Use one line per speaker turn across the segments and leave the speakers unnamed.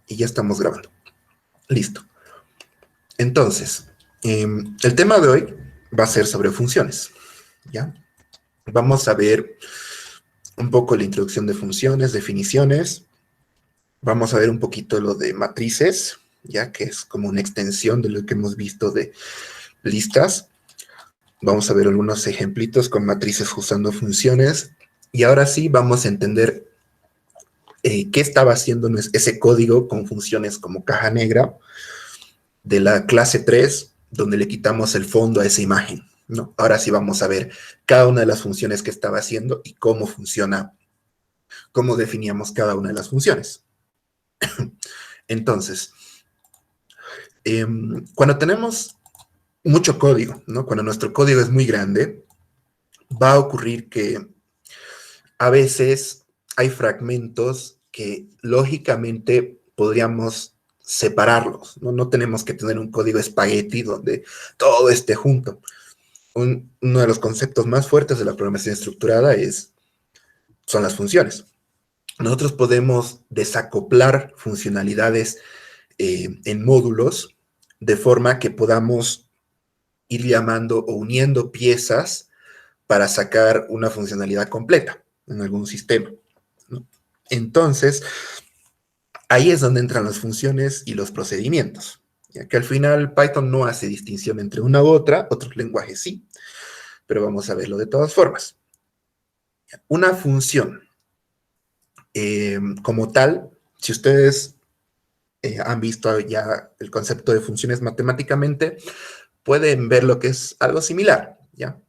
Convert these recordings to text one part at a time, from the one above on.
Y ya estamos grabando. Listo. Entonces, el tema de hoy va a ser sobre funciones, ¿ya? Vamos a ver un poco la introducción de funciones, definiciones. Vamos a ver un poquito lo de matrices, ya que es como una extensión de lo que hemos visto de listas. Vamos a ver algunos ejemplitos con matrices usando funciones. Y ahora sí vamos a entender qué estaba haciendo ese código con funciones como caja negra de la clase 3, donde le quitamos el fondo a esa imagen, ¿no? Ahora sí vamos a ver cada una de las funciones que estaba haciendo y cómo funciona, cómo definíamos cada una de las funciones. Entonces, cuando tenemos mucho código, ¿no? Cuando nuestro código es muy grande, va a ocurrir que a veces hay fragmentos que lógicamente podríamos separarlos, ¿no? No tenemos que tener un código espagueti donde todo esté junto. Uno de los conceptos más fuertes de la programación estructurada son las funciones. Nosotros podemos desacoplar funcionalidades en módulos de forma que podamos ir llamando o uniendo piezas para sacar una funcionalidad completa en algún sistema, ¿no? Entonces, ahí es donde entran las funciones y los procedimientos, ya que al final Python no hace distinción entre una u otra, otros lenguajes sí, pero vamos a verlo de todas formas. Una función como tal, si ustedes han visto ya el concepto de funciones matemáticamente, pueden ver lo que es algo similar, ¿ya?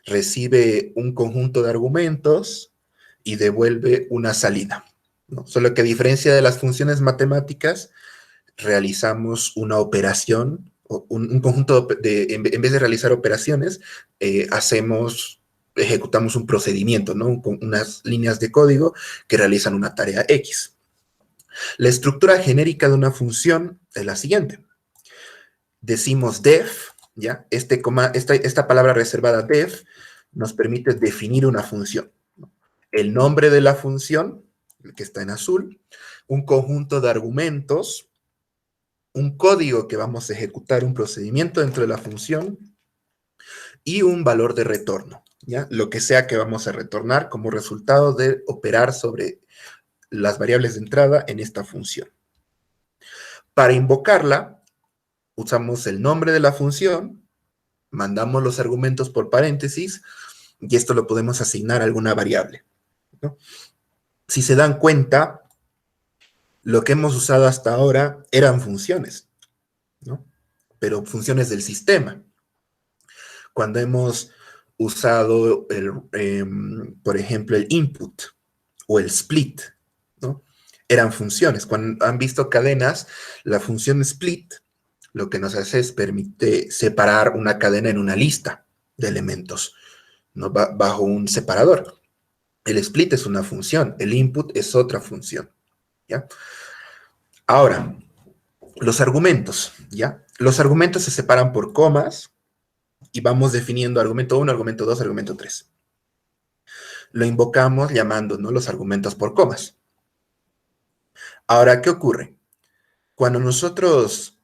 Recibe un conjunto de argumentos y devuelve una salida, ¿no? Solo que a diferencia de las funciones matemáticas, realizamos una operación, un conjunto en vez de realizar operaciones, ejecutamos un procedimiento, ¿no? Con unas líneas de código que realizan una tarea X. La estructura genérica de una función es la siguiente. Decimos def, ¿ya? Esta palabra reservada def nos permite definir una función, ¿no? El nombre de la función, el que está en azul, un conjunto de argumentos, un código que vamos a ejecutar, un procedimiento dentro de la función y un valor de retorno, ¿ya? Lo que sea que vamos a retornar como resultado de operar sobre las variables de entrada en esta función. Para invocarla, usamos el nombre de la función, mandamos los argumentos por paréntesis y esto lo podemos asignar a alguna variable, ¿no? Si se dan cuenta, lo que hemos usado hasta ahora eran funciones, ¿no? Pero funciones del sistema. Cuando hemos usado, por ejemplo, el input o el split, ¿no? Eran funciones. Cuando han visto cadenas, la función split lo que nos hace es permite separar una cadena en una lista de elementos, ¿no? Bajo un separador. El split es una función, el input es otra función, ¿ya? Ahora, los argumentos, ¿ya? Los argumentos se separan por comas y vamos definiendo argumento 1, argumento 2, argumento 3. Lo invocamos llamando, ¿no?, los argumentos por comas. Ahora, ¿qué ocurre? Cuando nosotros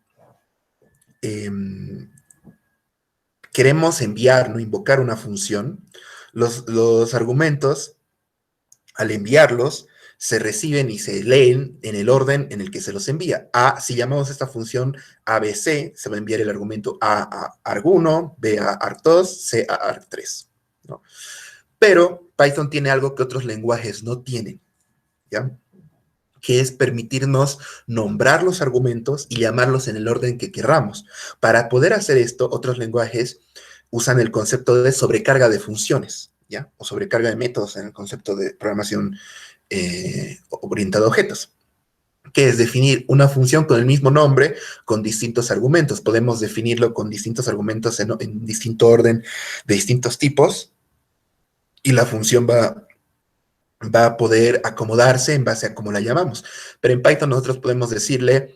queremos enviar, ¿no?, invocar una función, los argumentos, al enviarlos, se reciben y se leen en el orden en el que se los envía. Si llamamos esta función ABC, se va a enviar el argumento A arg1, B a arg2, C a arg3, ¿no? Pero Python tiene algo que otros lenguajes no tienen, ¿ya? Que es permitirnos nombrar los argumentos y llamarlos en el orden que querramos. Para poder hacer esto, otros lenguajes usan el concepto de sobrecarga de funciones, ¿ya? O sobrecarga de métodos en el concepto de programación orientada a objetos, que es definir una función con el mismo nombre, con distintos argumentos. Podemos definirlo con distintos argumentos en distinto orden, de distintos tipos, y la función va a poder acomodarse en base a cómo la llamamos. Pero en Python nosotros podemos decirle,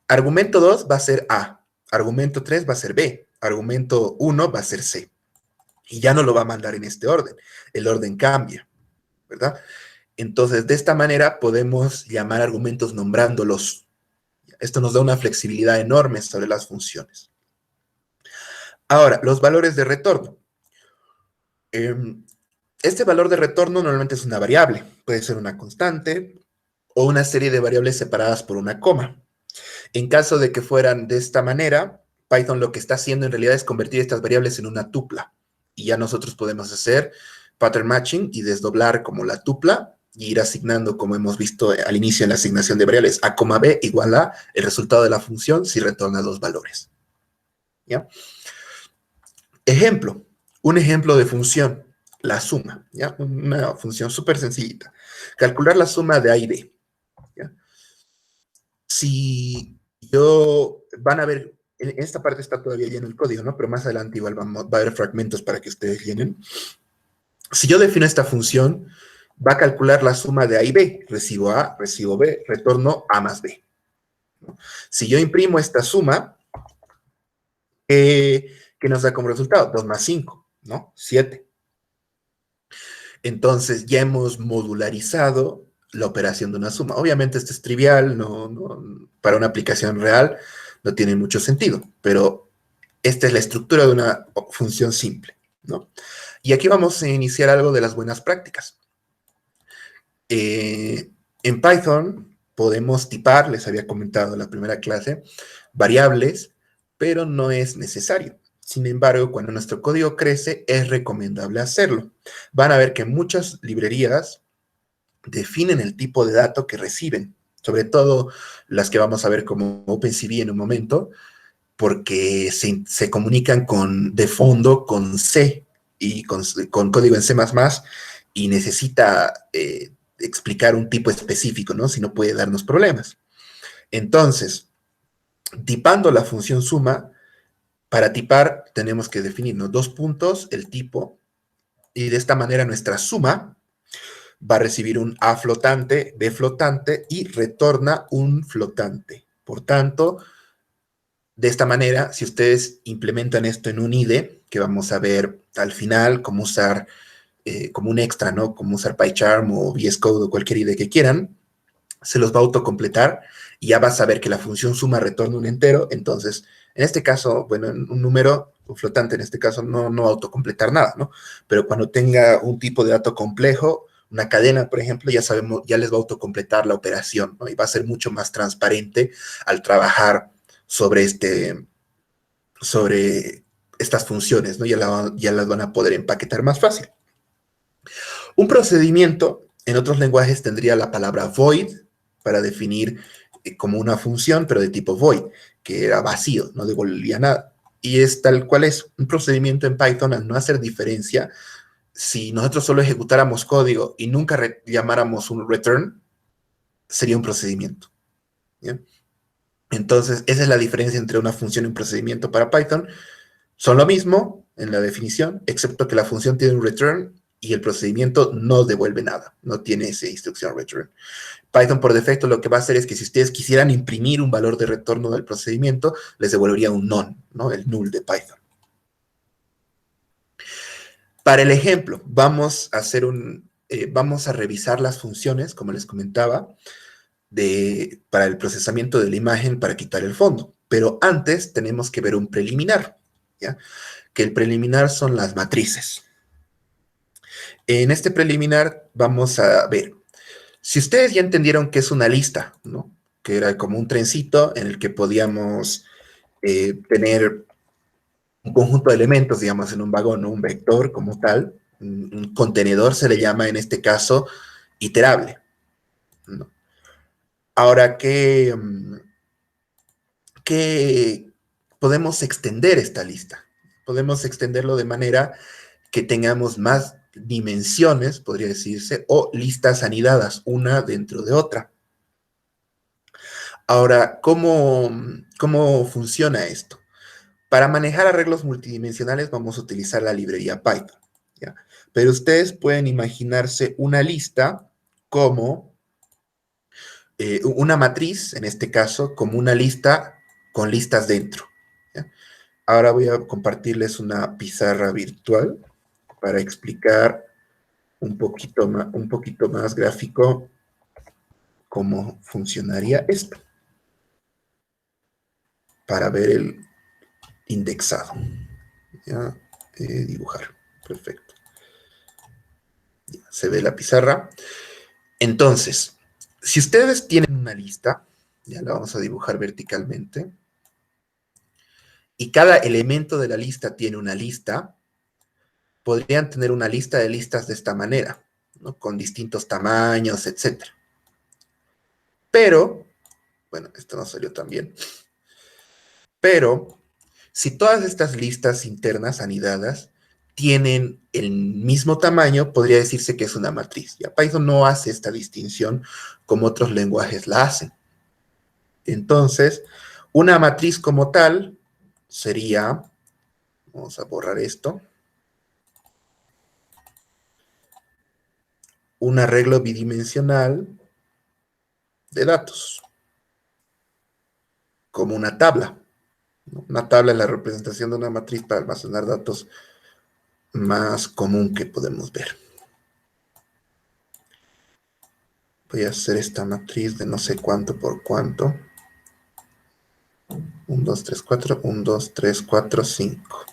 argumento 2 va a ser A, argumento 3 va a ser B, argumento 1 va a ser C. Y ya no lo va a mandar en este orden. El orden cambia, ¿verdad? Entonces, de esta manera podemos llamar argumentos nombrándolos. Esto nos da una flexibilidad enorme sobre las funciones. Ahora, los valores de retorno. Este valor de retorno normalmente es una variable. Puede ser una constante o una serie de variables separadas por una coma. En caso de que fueran de esta manera, Python lo que está haciendo en realidad es convertir estas variables en una tupla. Y ya nosotros podemos hacer pattern matching y desdoblar como la tupla y ir asignando, como hemos visto al inicio en la asignación de variables, a, b igual a el resultado de la función si retorna dos valores. ¿Ya? Ejemplo, un ejemplo de función, la suma, ¿ya? Una función súper sencillita. Calcular la suma de A y B. ¿Ya? Si van a ver, en esta parte está todavía lleno el código, ¿no? Pero más adelante igual va a haber fragmentos para que ustedes llenen. Si yo defino esta función, va a calcular la suma de A y B. Recibo A, recibo B, retorno A más B. ¿No? Si yo imprimo esta suma, ¿qué nos da como resultado? 2 más 5, ¿no? 7. Entonces ya hemos modularizado la operación de una suma. Obviamente esto es trivial, para una aplicación real no tiene mucho sentido, pero esta es la estructura de una función simple, ¿no? Y aquí vamos a iniciar algo de las buenas prácticas. En Python podemos tipar, les había comentado en la primera clase, variables, pero no es necesario. Sin embargo, cuando nuestro código crece, es recomendable hacerlo. Van a ver que muchas librerías definen el tipo de dato que reciben, sobre todo las que vamos a ver como OpenCV en un momento, porque se comunican de fondo con C y con código en C++, y necesita explicar un tipo específico, ¿no? Si no puede darnos problemas. Entonces, tipando la función suma, para tipar tenemos que definirnos 2 puntos, el tipo, y de esta manera nuestra suma va a recibir un A flotante, B flotante y retorna un flotante. Por tanto, de esta manera, si ustedes implementan esto en un IDE, que vamos a ver al final cómo usar como un extra, ¿no? Cómo usar PyCharm o VS Code o cualquier IDE que quieran, se los va a autocompletar y ya vas a ver que la función suma retorna un entero. Entonces, en este caso, bueno, un número, un flotante en este caso, no va a autocompletar nada, ¿no? Pero cuando tenga un tipo de dato complejo, una cadena, por ejemplo, ya sabemos, ya les va a autocompletar la operación, ¿no? Y va a ser mucho más transparente al trabajar sobre estas funciones, ¿no? Ya las van a poder empaquetar más fácil. Un procedimiento, en otros lenguajes tendría la palabra void para definir como una función, pero de tipo void, que era vacío, no devolvía nada. Y es tal cual es un procedimiento en Python, al no hacer diferencia. Si nosotros solo ejecutáramos código y nunca llamáramos un return, sería un procedimiento. ¿Ya? Entonces, esa es la diferencia entre una función y un procedimiento para Python. Son lo mismo en la definición, excepto que la función tiene un return y el procedimiento no devuelve nada, no tiene esa instrucción return. Python por defecto lo que va a hacer es que si ustedes quisieran imprimir un valor de retorno del procedimiento, les devolvería un none, ¿no? El null de Python. Para el ejemplo, vamos a revisar las funciones, como les comentaba, para el procesamiento de la imagen para quitar el fondo. Pero antes tenemos que ver un preliminar, ¿ya? Que el preliminar son las matrices. En este preliminar vamos a ver, si ustedes ya entendieron que es una lista, ¿no? Que era como un trencito en el que podíamos tener un conjunto de elementos, digamos, en un vagón, ¿no? Un vector como tal, un contenedor se le llama en este caso iterable, ¿no? Ahora, ¿qué podemos extender esta lista? Podemos extenderlo de manera que tengamos más dimensiones, podría decirse, o listas anidadas, una dentro de otra. Ahora, ¿cómo funciona esto? Para manejar arreglos multidimensionales vamos a utilizar la librería Python, ¿ya? Pero ustedes pueden imaginarse una lista como una matriz, en este caso, como una lista con listas dentro, ¿ya? Ahora voy a compartirles una pizarra virtual para explicar un poquito más gráfico cómo funcionaría esto para ver el indexado. ¿Ya? Dibujar. Perfecto. Ya, se ve la pizarra. Entonces, si ustedes tienen una lista, ya la vamos a dibujar verticalmente, y cada elemento de la lista tiene una lista, podrían tener una lista de listas de esta manera, ¿no? Con distintos tamaños, etc. Pero, bueno, esto no salió tan bien, pero si todas estas listas internas anidadas tienen el mismo tamaño, podría decirse que es una matriz. Ya Python no hace esta distinción como otros lenguajes la hacen. Entonces, una matriz como tal sería, vamos a borrar esto, un arreglo bidimensional de datos, como una tabla. Una tabla es la representación de una matriz para almacenar datos más común que podemos ver. Voy a hacer esta matriz de no sé cuánto por cuánto. 1, 2, 3, 4, 1, 2, 3, 4, 5.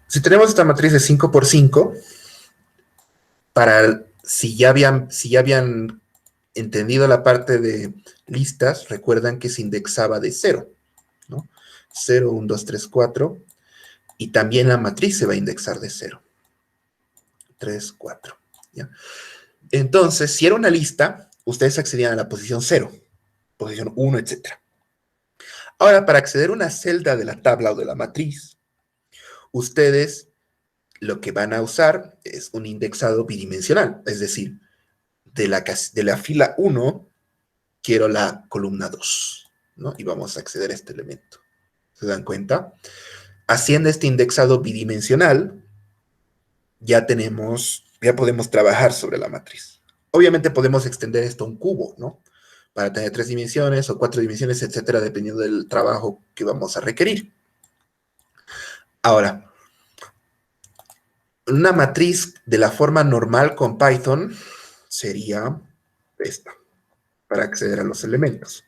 Si tenemos esta matriz de 5 por 5, si ya habían entendido la parte de listas, recuerdan que se indexaba de 0, ¿no? 0, 1, 2, 3, 4, y también la matriz se va a indexar de 0. 3, 4, ¿ya? Entonces, si era una lista, ustedes accedían a la posición 0, posición 1, etc. Ahora, para acceder a una celda de la tabla o de la matriz, ustedes lo que van a usar es un indexado bidimensional, es decir, de la fila 1 quiero la columna 2, ¿no? Y vamos a acceder a este elemento. ¿Se dan cuenta? Haciendo este indexado bidimensional, ya podemos trabajar sobre la matriz. Obviamente podemos extender esto a un cubo, ¿no? Para tener 3 dimensiones o 4 dimensiones, etcétera, dependiendo del trabajo que vamos a requerir. Ahora, una matriz de la forma normal con Python sería esta, para acceder a los elementos.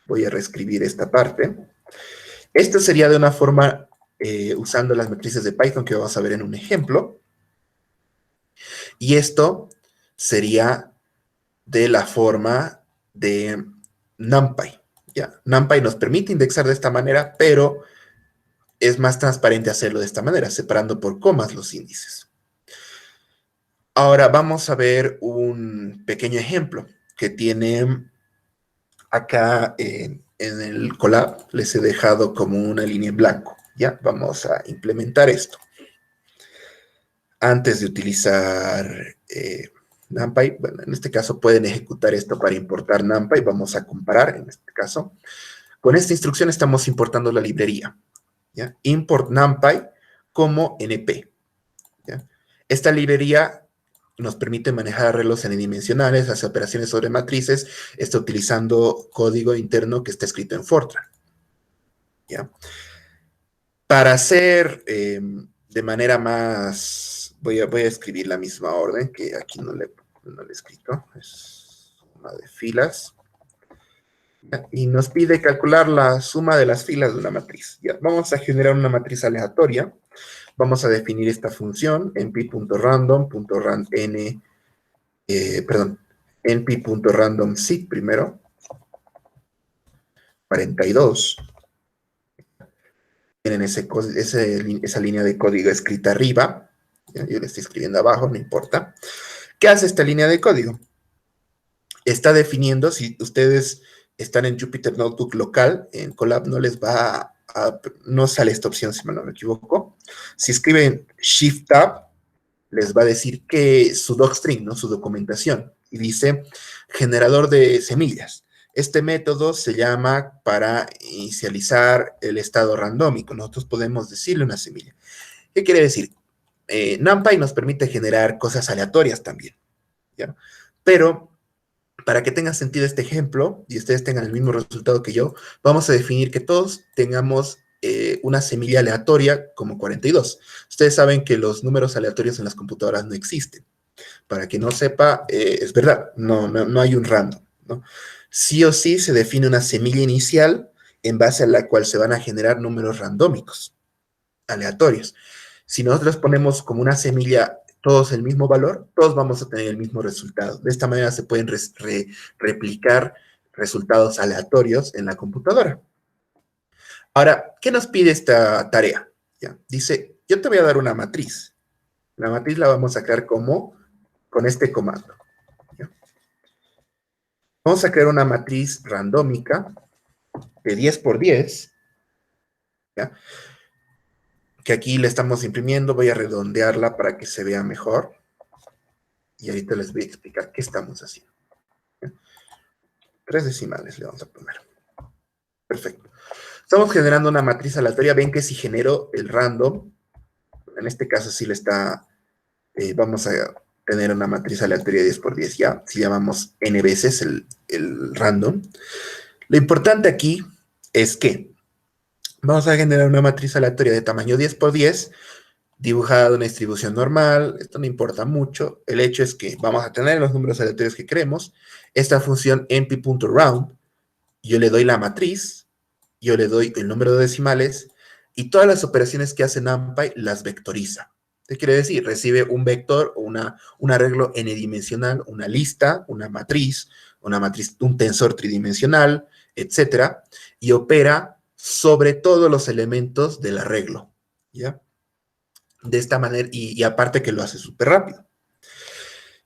Voy a reescribir esta parte. Esto sería de una forma usando las matrices de Python que vamos a ver en un ejemplo. Y esto sería de la forma de NumPy. ¿Ya? NumPy nos permite indexar de esta manera, pero es más transparente hacerlo de esta manera, separando por comas los índices. Ahora vamos a ver un pequeño ejemplo que tiene acá en el Colab, les he dejado como una línea en blanco. Ya, vamos a implementar esto. Antes de utilizar NumPy, bueno, en este caso pueden ejecutar esto para importar NumPy. Vamos a comparar en este caso. Con esta instrucción estamos importando la librería. ¿Ya? Import NumPy como NP. ¿Ya? Esta librería nos permite manejar arreglos n-dimensionales, hacer operaciones sobre matrices, está utilizando código interno que está escrito en Fortran. ¿Ya? Para hacer de manera más... Voy a escribir la misma orden, que aquí no le he escrito. Es una de filas. ¿Ya? Y nos pide calcular la suma de las filas de una matriz. ¿Ya? Vamos a generar una matriz aleatoria. Vamos a definir esta función, np.random.seed primero, 42. Tienen esa línea de código escrita arriba. ¿Ya? Yo le estoy escribiendo abajo, no importa. ¿Qué hace esta línea de código? Está definiendo, si ustedes están en Jupyter Notebook local, en Colab no sale esta opción, si no me equivoco. Si escriben Shift Tab, les va a decir que su docstring, ¿no? Su documentación, y dice generador de semillas. Este método se llama para inicializar el estado randómico. Nosotros podemos decirle una semilla. ¿Qué quiere decir? NumPy nos permite generar cosas aleatorias también, ¿ya? Pero para que tenga sentido este ejemplo y ustedes tengan el mismo resultado que yo, vamos a definir que todos tengamos una semilla aleatoria como 42. Ustedes saben que los números aleatorios en las computadoras no existen. Para quien no sepa, es verdad, no hay un random, ¿no? Sí o sí se define una semilla inicial en base a la cual se van a generar números randómicos, aleatorios. Si nosotros ponemos como una semilla todos el mismo valor, todos vamos a tener el mismo resultado. De esta manera se pueden replicar resultados aleatorios en la computadora. Ahora, ¿qué nos pide esta tarea? ¿Ya? Dice, yo te voy a dar una matriz. La matriz la vamos a crear como con este comando. ¿Ya? Vamos a crear una matriz randómica de 10 por 10, ¿ya? Que aquí le estamos imprimiendo. Voy a redondearla para que se vea mejor. Y ahorita les voy a explicar qué estamos haciendo. ¿Ya? 3 decimales le vamos a poner. Perfecto. Estamos generando una matriz aleatoria. Ven que si genero el random, en este caso sí le está, vamos a tener una matriz aleatoria de 10 por 10, ¿ya? Si llamamos n veces el random. Lo importante aquí es que vamos a generar una matriz aleatoria de tamaño 10 por 10, dibujada de una distribución normal. Esto no importa mucho. El hecho es que vamos a tener los números aleatorios que queremos. Esta función np.round, yo le doy la matriz, yo le doy el número de decimales, y todas las operaciones que hace NumPy las vectoriza. ¿Qué quiere decir? Recibe un vector o un arreglo n-dimensional, una lista, una matriz, un tensor tridimensional, etcétera, y opera sobre todos los elementos del arreglo, ¿ya? De esta manera, y aparte que lo hace súper rápido.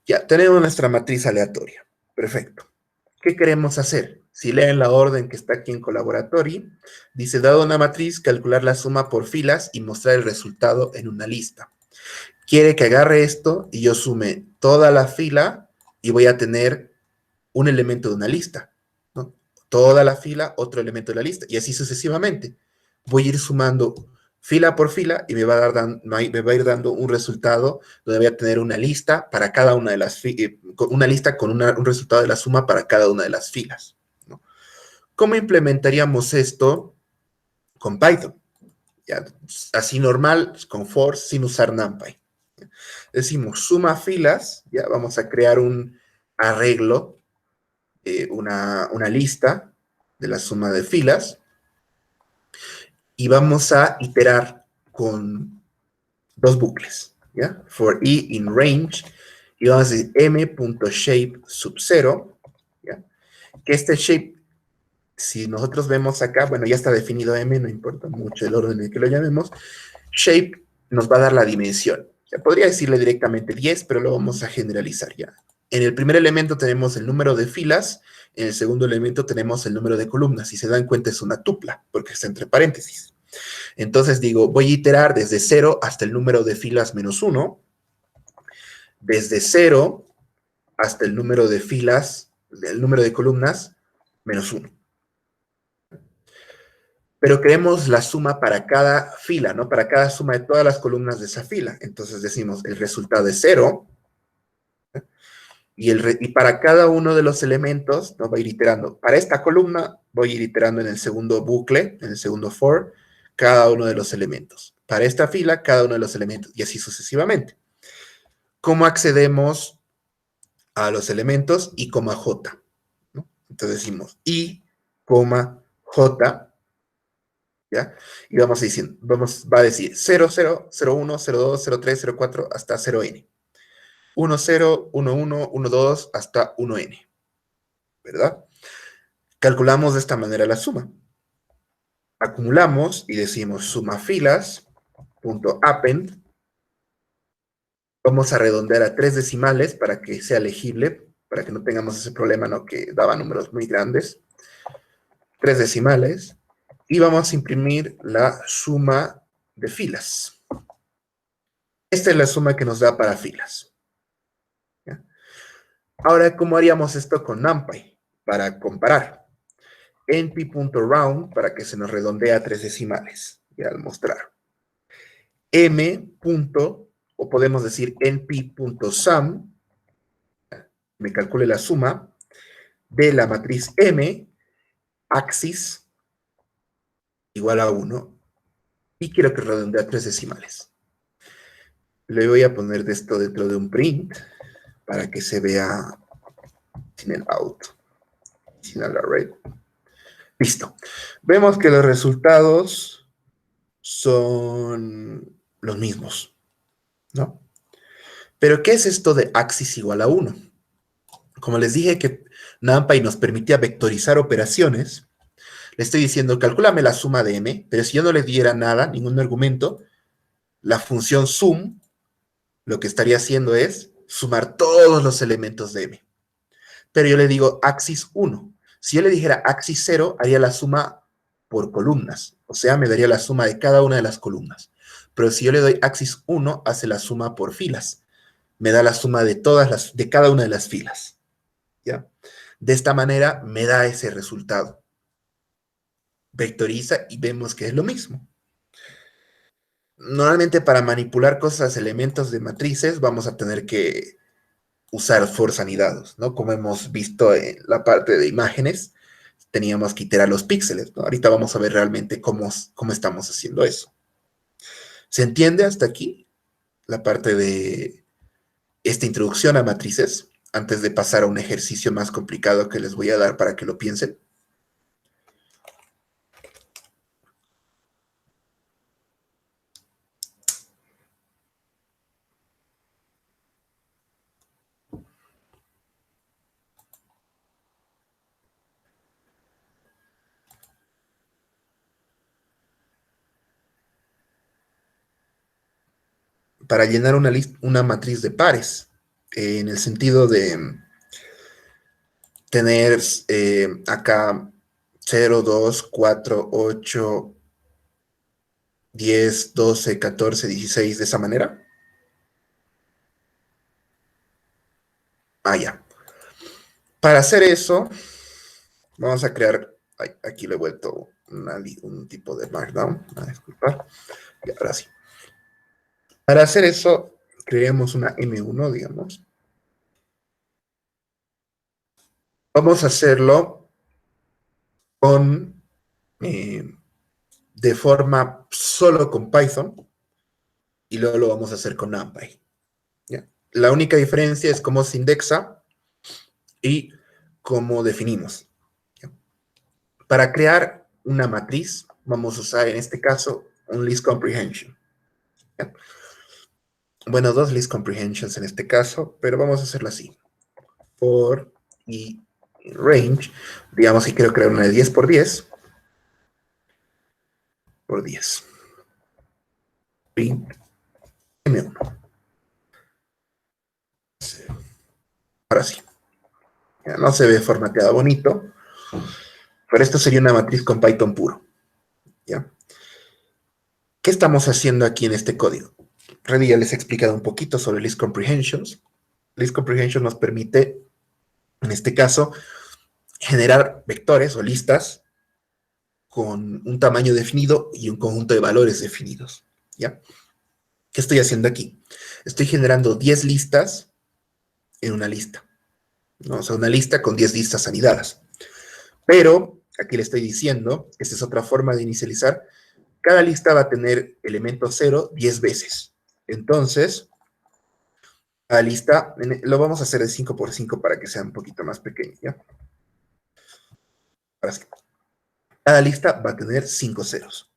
Ya, tenemos nuestra matriz aleatoria. Perfecto. ¿Qué queremos hacer? Si leen la orden que está aquí en Collaboratory, dice, dado una matriz, calcular la suma por filas y mostrar el resultado en una lista. Quiere que agarre esto y yo sume toda la fila y voy a tener un elemento de una lista, ¿no? Toda la fila, otro elemento de la lista, y así sucesivamente. Voy a ir sumando fila por fila y me va a ir dando un resultado donde voy a tener una lista para cada una de las una lista con un resultado de la suma para cada una de las filas, ¿no? ¿Cómo implementaríamos esto con Python? Ya, así normal, con for, sin usar NumPy. Decimos suma filas, ya vamos a crear un arreglo, una lista de la suma de filas, y vamos a iterar con dos bucles, ¿ya? For i in range, y vamos a decir m.shape sub 0, ¿ya? Que este shape, si nosotros vemos acá, bueno, ya está definido m, no importa mucho el orden en el que lo llamemos, shape nos va a dar la dimensión. Ya podría decirle directamente 10, pero lo vamos a generalizar ya. En el primer elemento tenemos el número de filas, en el segundo elemento tenemos el número de columnas. Si se dan cuenta es una tupla, porque está entre paréntesis. Entonces digo, voy a iterar desde 0 hasta el número de filas menos 1, desde 0 hasta el número de filas, el número de columnas menos 1. Pero queremos la suma para cada fila, ¿no? Para cada suma de todas las columnas de esa fila. Entonces decimos, el resultado es 0, y para cada uno de los elementos, ¿no? Va a ir iterando. Para esta columna, voy a ir iterando en el segundo bucle, en el segundo for, cada uno de los elementos. Para esta fila, cada uno de los elementos, y así sucesivamente. ¿Cómo accedemos a los elementos? I, J, ¿no? Entonces decimos I, J, ¿ya? Y vamos diciendo, va a decir 0, 0, 0, 1, 0, 2, 0, 3, 0, 4, hasta 0n. 1, 0, 1, 1, 1, 2, hasta 1n, ¿verdad? Calculamos de esta manera la suma. Acumulamos y decimos suma filas.append. Vamos a redondear a 3 decimales para que sea legible, para que no tengamos ese problema, ¿no? Que daba números muy grandes. 3 decimales. Y vamos a imprimir la suma de filas. Esta es la suma que nos da para filas. ¿Ya? Ahora, ¿cómo haríamos esto con NumPy? Para comparar. np.round para que se nos redondee a 3 decimales. Y al mostrar. M. O podemos decir np.sum, me calcule la suma de la matriz M, axis igual a 1, y quiero que redondee a 3 decimales. Le voy a poner de esto dentro de un print para que se vea sin el out, sin el array. Listo. Vemos que los resultados son los mismos, ¿no? Pero, ¿qué es esto de axis igual a 1? Como les dije que NumPy nos permitía vectorizar operaciones, le estoy diciendo, calcúlame la suma de m, pero si yo no le diera nada, ningún argumento, la función sum lo que estaría haciendo es sumar todos los elementos de m. Pero yo le digo axis 1. Si yo le dijera axis 0, haría la suma por columnas. O sea, me daría la suma de cada una de las columnas. Pero si yo le doy axis 1, hace la suma por filas. Me da la suma de de cada una de las filas. ¿Ya? De esta manera me da ese resultado. Vectoriza y vemos que es lo mismo. Normalmente para manipular cosas, elementos de matrices, vamos a tener que usar for anidados, ¿no? Como hemos visto en la parte de imágenes, teníamos que iterar los píxeles, ¿no? Ahorita vamos a ver realmente cómo estamos haciendo eso. ¿Se entiende hasta aquí la parte de esta introducción a matrices? Antes de pasar a un ejercicio más complicado que les voy a dar para que lo piensen. Para llenar una matriz de pares, en el sentido de tener acá 0, 2, 4, 8, 10, 12, 14, 16, de esa manera. Ah, ya. Para hacer eso, vamos a crear, aquí le he vuelto un tipo de markdown, disculpar, y ahora sí. Para hacer eso, creemos una M1, digamos. Vamos a hacerlo con, de forma solo con Python, y luego lo vamos a hacer con NumPy. ¿Ya? La única diferencia es cómo se indexa y cómo definimos. ¿Ya? Para crear una matriz, vamos a usar en este caso un list comprehension. ¿Ya? Bueno, dos list comprehensions en este caso, pero vamos a hacerlo así. For y range, digamos que quiero crear una de 10 por 10 por 10. Print M1. Ahora sí. Ya no se ve formateado bonito, pero esto sería una matriz con Python puro. ¿Ya? ¿Qué estamos haciendo aquí en este código? Reddy ya les he explicado un poquito sobre list comprehensions. List comprehension nos permite, en este caso, generar vectores o listas con un tamaño definido y un conjunto de valores definidos. ¿Ya? ¿Qué estoy haciendo aquí? Estoy generando 10 listas en una lista, ¿no? O sea, una lista con 10 listas anidadas. Pero aquí le estoy diciendo, esta es otra forma de inicializar, cada lista va a tener elemento 0 10 veces. Entonces, la lista, lo vamos a hacer de 5 por 5 para que sea un poquito más pequeño, ¿ya? Cada lista va a tener 5 ceros.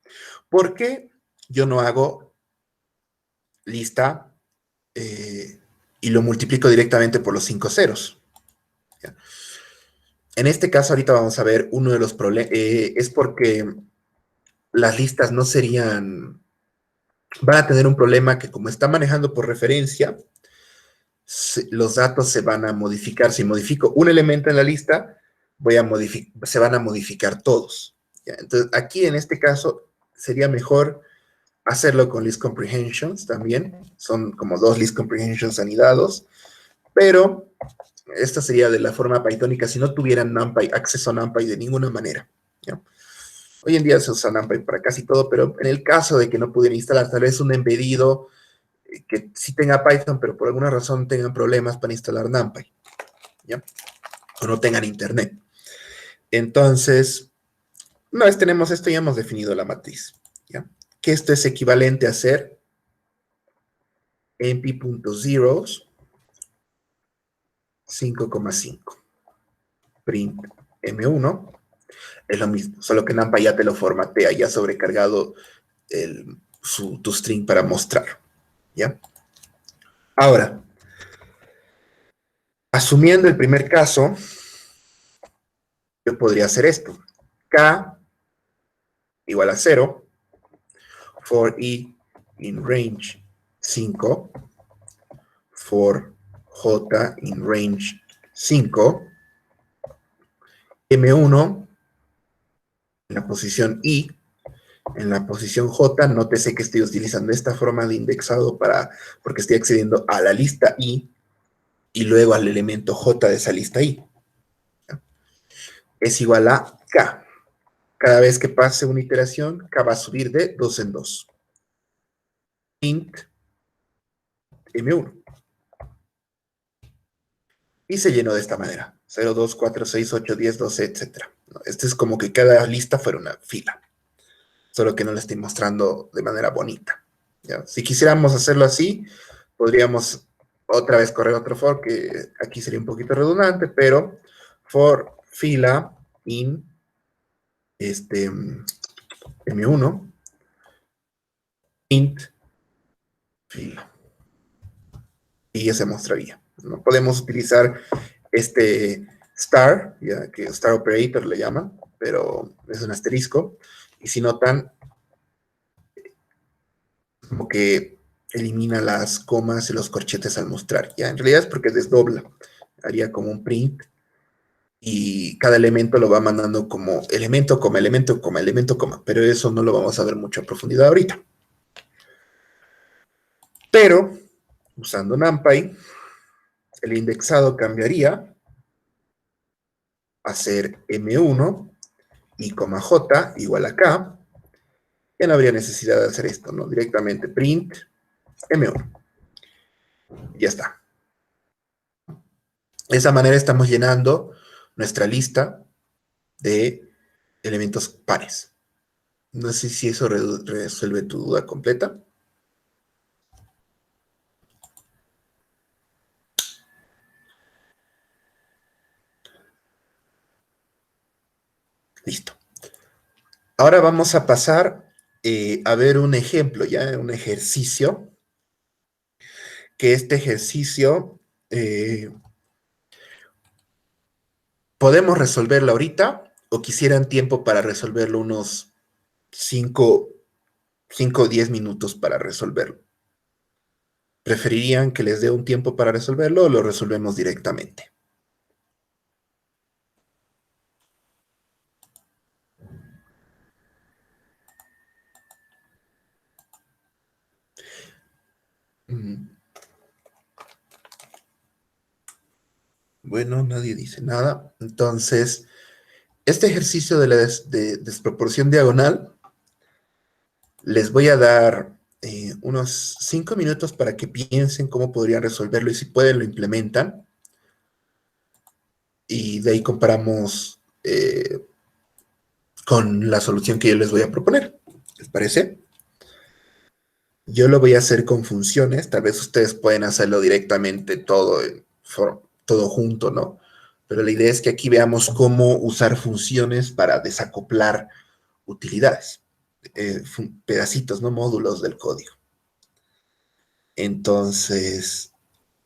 ¿Por qué yo no hago lista y lo multiplico directamente por los 5 ceros? ¿Ya? En este caso, ahorita vamos a ver uno de los problemas, es porque las listas no serían, van a tener un problema que como está manejando por referencia, los datos se van a modificar. Si modifico un elemento en la lista, se van a modificar todos. ¿Ya? Entonces, aquí en este caso, sería mejor hacerlo con list comprehensions también. Son como dos list comprehensions anidados, pero esta sería de la forma pythónica si no tuvieran NumPy, acceso a NumPy de ninguna manera. ¿Ya? Hoy en día se usa NumPy para casi todo, pero en el caso de que no pudieran instalar tal vez un embedido que sí tenga Python, pero por alguna razón tengan problemas para instalar NumPy, ¿ya? O no tengan internet. Entonces, una vez tenemos esto, ya hemos definido la matriz, ¿ya? que esto es equivalente a hacer np.zeros 5,5. Print M1 es lo mismo, solo que NumPy ya te lo formatea, ya sobrecargado tu string para mostrar, ¿ya? Ahora, asumiendo el primer caso, yo podría hacer esto. K igual a 0, for i in range 5, for j in range 5, M1 en la posición i, en la posición j, nótese que estoy utilizando esta forma de indexado porque estoy accediendo a la lista i y luego al elemento j de esa lista i. Es igual a k. Cada vez que pase una iteración, k va a subir de 2 en 2. Int M1. Y se llenó de esta manera. 0, 2, 4, 6, 8, 10, 12, etc. Este es como que cada lista fuera una fila. Solo que no la estoy mostrando de manera bonita. ¿Ya? Si quisiéramos hacerlo así, podríamos otra vez correr otro for, que aquí sería un poquito redundante, pero for fila in M1 int fila. Y ya se mostraría. ¿No? Podemos utilizar este star, ya que star operator le llaman, pero es un asterisco. Y si notan, como que elimina las comas y los corchetes al mostrar. Ya, en realidad es porque desdobla. Haría como un print y cada elemento lo va mandando como elemento, coma, elemento, coma, elemento, coma. Pero eso no lo vamos a ver mucho a profundidad ahorita. Pero, usando NumPy, el indexado cambiaría a ser M1 y coma J igual a K. Ya no habría necesidad de hacer esto, ¿no? Directamente print M1. Ya está. De esa manera estamos llenando nuestra lista de elementos pares. No sé si eso resuelve tu duda completa. Listo. Ahora vamos a pasar a ver un ejemplo, ya un ejercicio, que este ejercicio podemos resolverlo ahorita o quisieran tiempo para resolverlo unos 5 o 10 minutos para resolverlo. ¿Preferirían que les dé un tiempo para resolverlo o lo resolvemos directamente? Mm, Bueno, nadie dice nada. Entonces, este ejercicio de la desproporción diagonal, les voy a dar unos 5 minutos para que piensen cómo podrían resolverlo y si pueden lo implementan. Y de ahí comparamos con la solución que yo les voy a proponer. ¿Les parece? Yo lo voy a hacer con funciones, tal vez ustedes pueden hacerlo directamente todo junto, ¿no? Pero la idea es que aquí veamos cómo usar funciones para desacoplar utilidades, pedacitos, ¿no? Módulos del código. Entonces,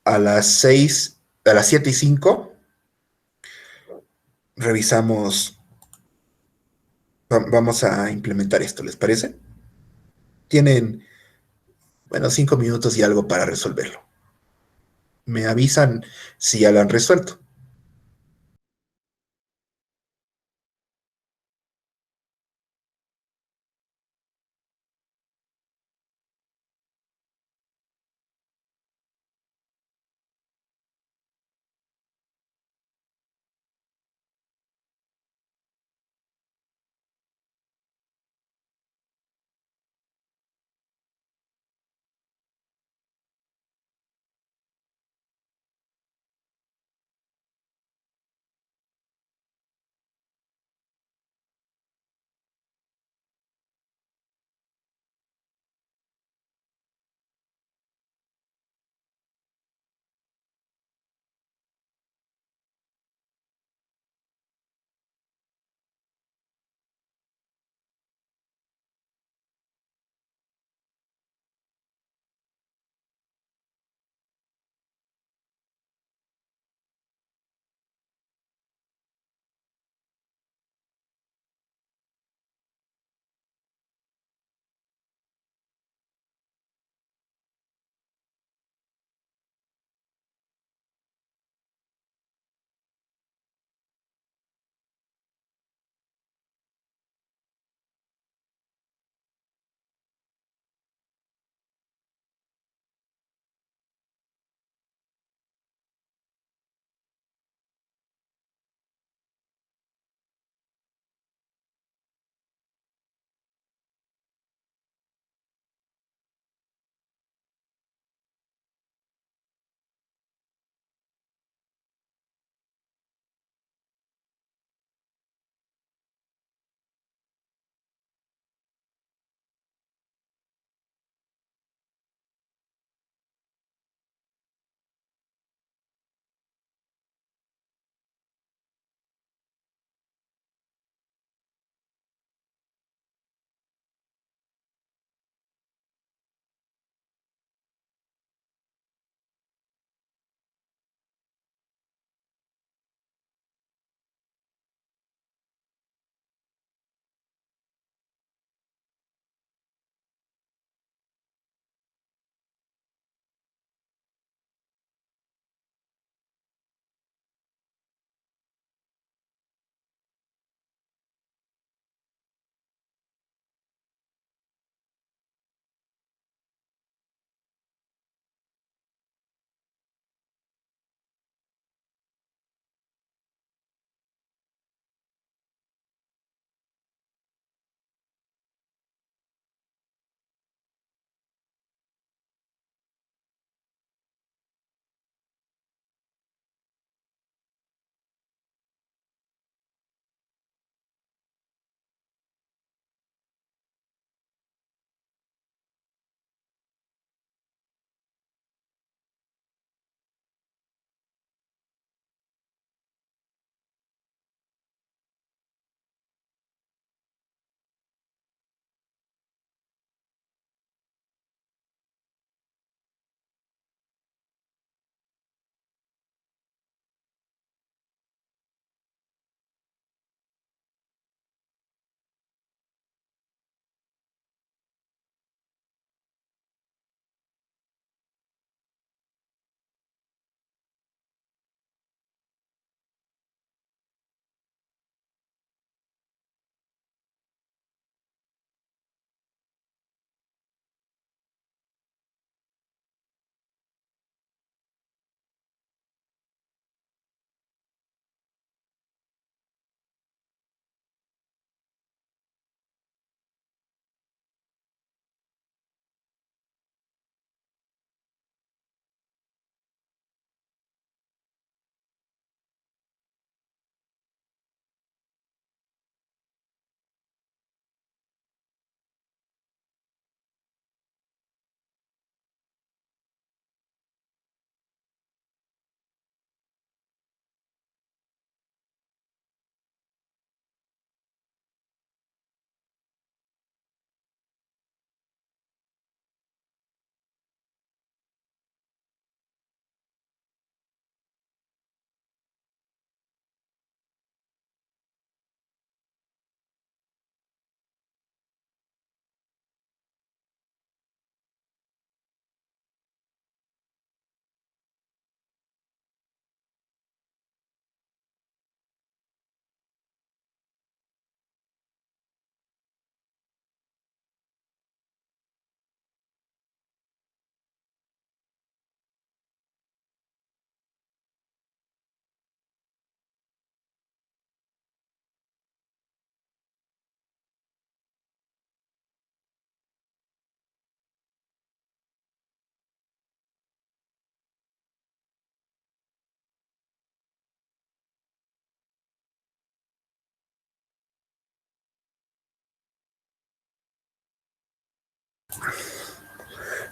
a las 7:05, revisamos, vamos a implementar esto, ¿les parece? Tienen, bueno, 5 minutos y algo para resolverlo. Me avisan si ya lo han resuelto.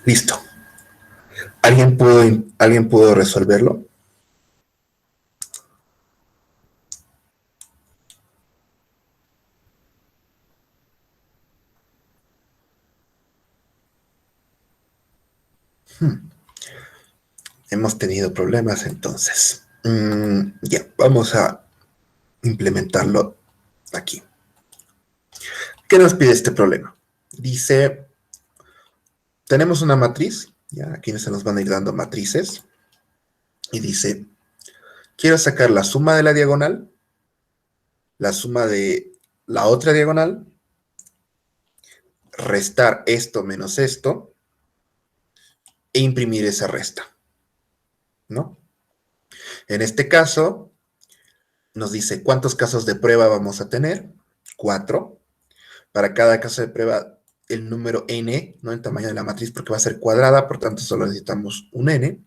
Listo. ¿Alguien pudo resolverlo? Hemos tenido problemas entonces. Ya, vamos a implementarlo aquí. ¿Qué nos pide este problema? Dice, tenemos una matriz, ya aquí se nos van a ir dando matrices, y dice, quiero sacar la suma de la diagonal, la suma de la otra diagonal, restar esto menos esto, e imprimir esa resta, ¿no? En este caso, nos dice cuántos casos de prueba vamos a tener, 4. Para cada caso de prueba, el número n, ¿no? El tamaño de la matriz, porque va a ser cuadrada, por tanto solo necesitamos un n.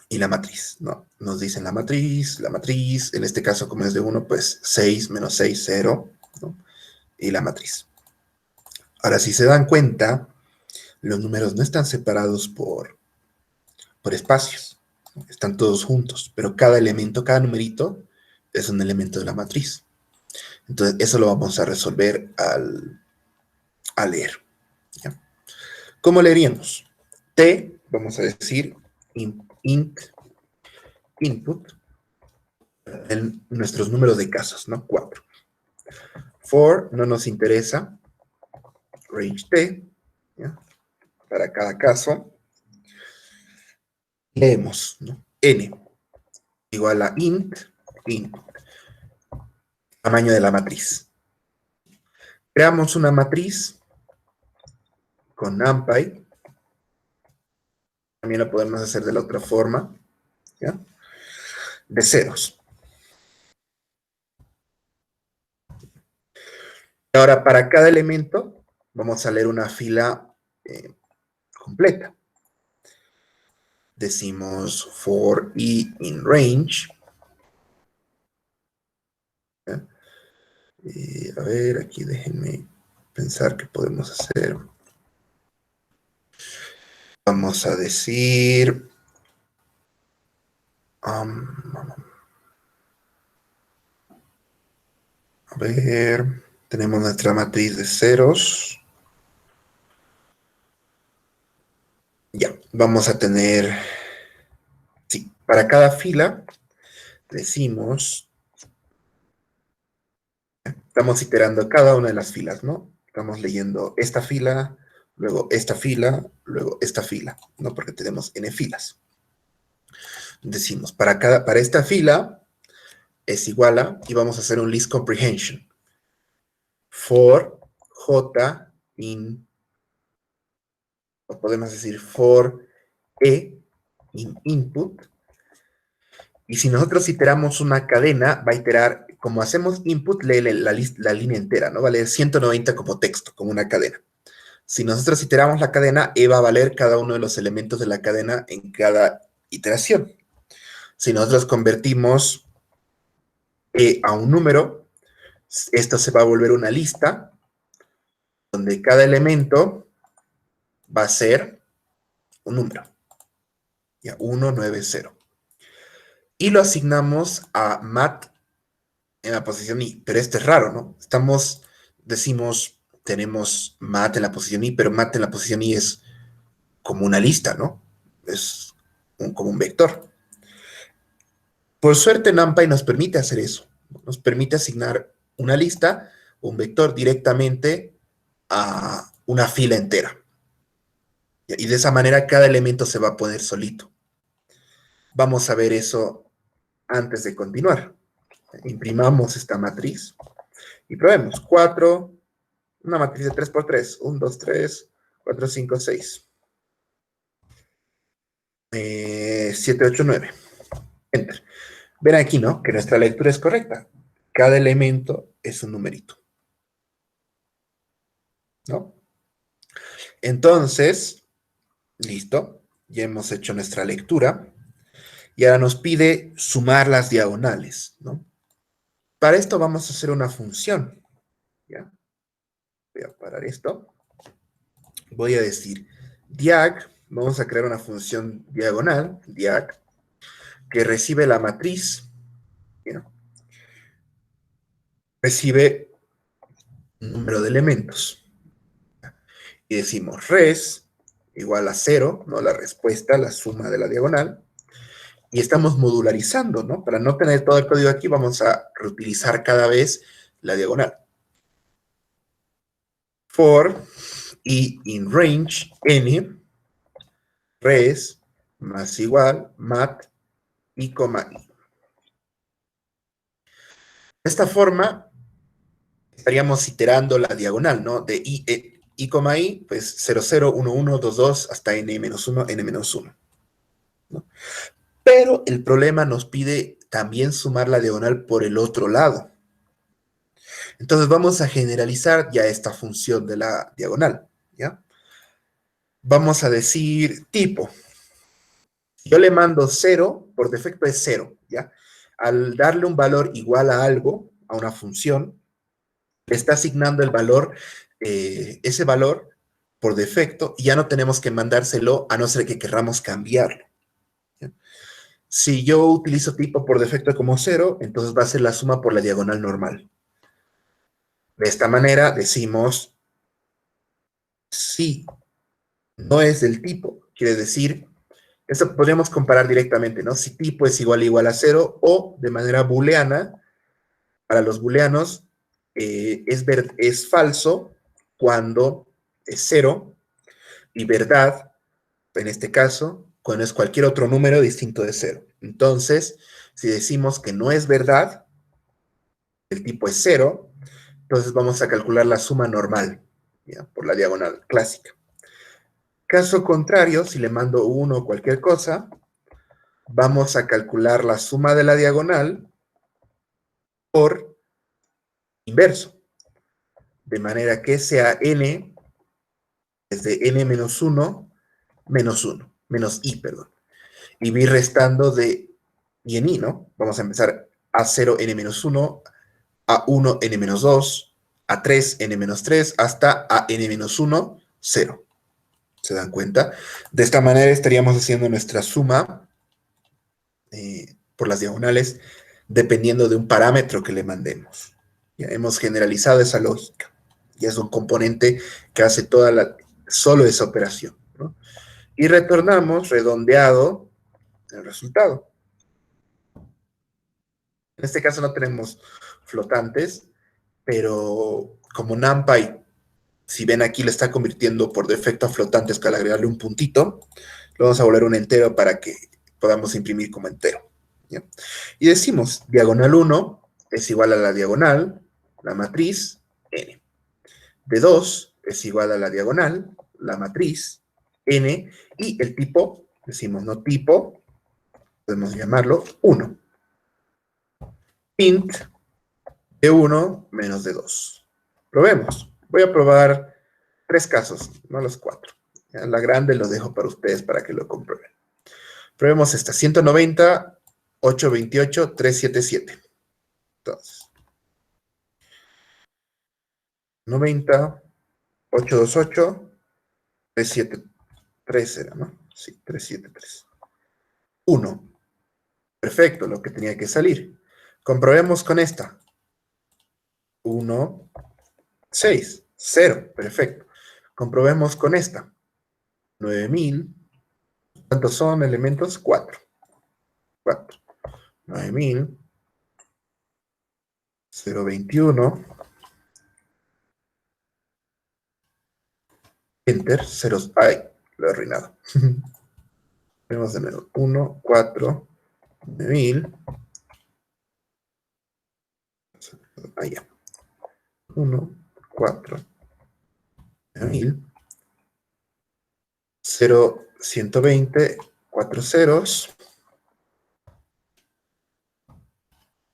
Y la matriz, ¿no? Nos dicen la matriz, en este caso como es de 1, pues 6 menos 6, 0, ¿no? Y la matriz. Ahora, si se dan cuenta, los números no están separados por espacios, ¿no? Están todos juntos, pero cada elemento, cada numerito es un elemento de la matriz. Entonces, eso lo vamos a resolver al leer, ¿ya? ¿Cómo leeríamos? T, vamos a decir, int input, en nuestros números de casos, ¿no? 4. For no nos interesa, range T, ¿ya? Para cada caso. Leemos, ¿no? N igual a int, tamaño de la matriz. Creamos una matriz con NumPy. También lo podemos hacer de la otra forma, ¿ya? De ceros. Ahora, para cada elemento, vamos a leer una fila completa. Decimos for i in range. A ver, aquí déjenme pensar qué podemos hacer. Vamos a decir... a ver, tenemos nuestra matriz de ceros. Ya, vamos a tener... Sí, para cada fila decimos... Estamos iterando cada una de las filas, ¿no? Estamos leyendo esta fila, luego esta fila, ¿no? Porque tenemos n filas. Decimos, para esta fila es igual a, y vamos a hacer un list comprehension. For j in, o podemos decir for e in input. Y si nosotros iteramos una cadena, va a iterar, como hacemos input, lee la línea entera, ¿no? Va a leer 190 como texto, como una cadena. Si nosotros iteramos la cadena, E va a valer cada uno de los elementos de la cadena en cada iteración. Si nosotros convertimos E a un número, esto se va a volver una lista donde cada elemento va a ser un número. Ya, 190. Y lo asignamos a mat en la posición i. Pero esto es raro, ¿no? Decimos, tenemos mat en la posición i, pero mat en la posición i es como una lista, ¿no? Es como un vector. Por suerte, NumPy nos permite hacer eso. Nos permite asignar una lista, un vector directamente a una fila entera. Y de esa manera cada elemento se va a poner solito. Vamos a ver eso antes de continuar. Imprimamos esta matriz y probemos. 4, una matriz de 3 por 3. 1, 2, 3, 4, 5, 6. 7, 8, 9. Enter. Ven aquí, ¿no? Que nuestra lectura es correcta. Cada elemento es un numerito, ¿no? Entonces, listo. Ya hemos hecho nuestra lectura. Y ahora nos pide sumar las diagonales, ¿no? Para esto vamos a hacer una función, ¿ya? Voy a parar esto. voy a decir diag, vamos a crear una función diagonal, diag, que recibe la matriz, ¿no? Recibe un número de elementos. Y decimos res igual a 0, ¿no? La respuesta, la suma de la diagonal. Y estamos modularizando, ¿no? Para no tener todo el código aquí, vamos a reutilizar cada vez la diagonal. For y in range n, res más igual mat y coma i. De esta forma, estaríamos iterando la diagonal, ¿no? De i, coma i, pues 0, 0, 1, 1, 2, 2, hasta n-1, n-1, ¿no? Pero el problema nos pide también sumar la diagonal por el otro lado. Entonces vamos a generalizar ya esta función de la diagonal, ¿ya? Vamos a decir tipo. Yo le mando 0, por defecto es 0, ¿ya? Al darle un valor igual a algo, a una función, le está asignando el valor, ese valor por defecto, y ya no tenemos que mandárselo a no ser que querramos cambiarlo, ¿ya? Si yo utilizo tipo por defecto como 0, entonces va a ser la suma por la diagonal normal. De esta manera decimos, si no es del tipo, quiere decir, eso podríamos comparar directamente, ¿no? Si tipo es igual a 0, o de manera booleana, para los booleanos, es falso cuando es 0, y verdad, en este caso, cuando es cualquier otro número distinto de 0. Entonces, si decimos que no es verdad, el tipo es 0, entonces vamos a calcular la suma normal, ¿ya? Por la diagonal clásica. Caso contrario, si le mando 1 o cualquier cosa, vamos a calcular la suma de la diagonal por inverso, de manera que sea n desde n-1 menos i, perdón. Y voy restando de i en i, ¿no? Vamos a empezar a 0 n-1, a 1 n-2, a 3 n-3, hasta a n-1, 0. ¿Se dan cuenta? De esta manera estaríamos haciendo nuestra suma por las diagonales dependiendo de un parámetro que le mandemos. Ya hemos generalizado esa lógica. Ya es un componente que hace solo esa operación, ¿no? Y retornamos redondeado el resultado. En este caso no tenemos flotantes, pero como NumPy, si ven aquí, le está convirtiendo por defecto a flotantes que al agregarle un puntito, lo vamos a volver un entero para que podamos imprimir como entero, ¿ya? Y decimos, diagonal 1 es igual a la diagonal, la matriz, n. De 2 es igual a la diagonal, la matriz, n, y el tipo, decimos no tipo, podemos llamarlo 1. Int de 1 menos de 2. Probemos. Voy a probar 3 casos, no los 4. Ya, la grande lo dejo para ustedes para que lo comprueben. Probemos esta, 190, 828, 377. Entonces, 90, 828, 373 era, ¿no? Sí, 373. 1. Perfecto, lo que tenía que salir. Comprobemos con esta. 1, 6, 0. Perfecto. Comprobemos con esta. 9000. ¿Cuántos son elementos? 4. 4. 9000. 021. Enter. 0. Ay, lo he arruinado. Vemos de nuevo. 1, 4, 9000. Allá. 1, 4, 9000. 0, 120, 4 ceros.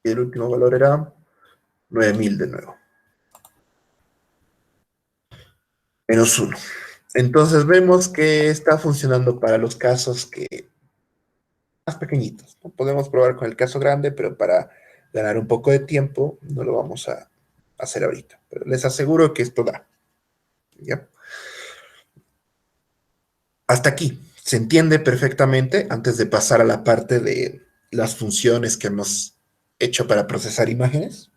Y el último valor era 9000 de nuevo. Menos 1. Entonces vemos que está funcionando para los casos más pequeñitos, ¿no? Podemos probar con el caso grande, pero para ganar un poco de tiempo no lo vamos a hacer ahorita. Pero les aseguro que esto da, ¿ya? Hasta aquí, ¿se entiende perfectamente antes de pasar a la parte de las funciones que hemos hecho para procesar imágenes?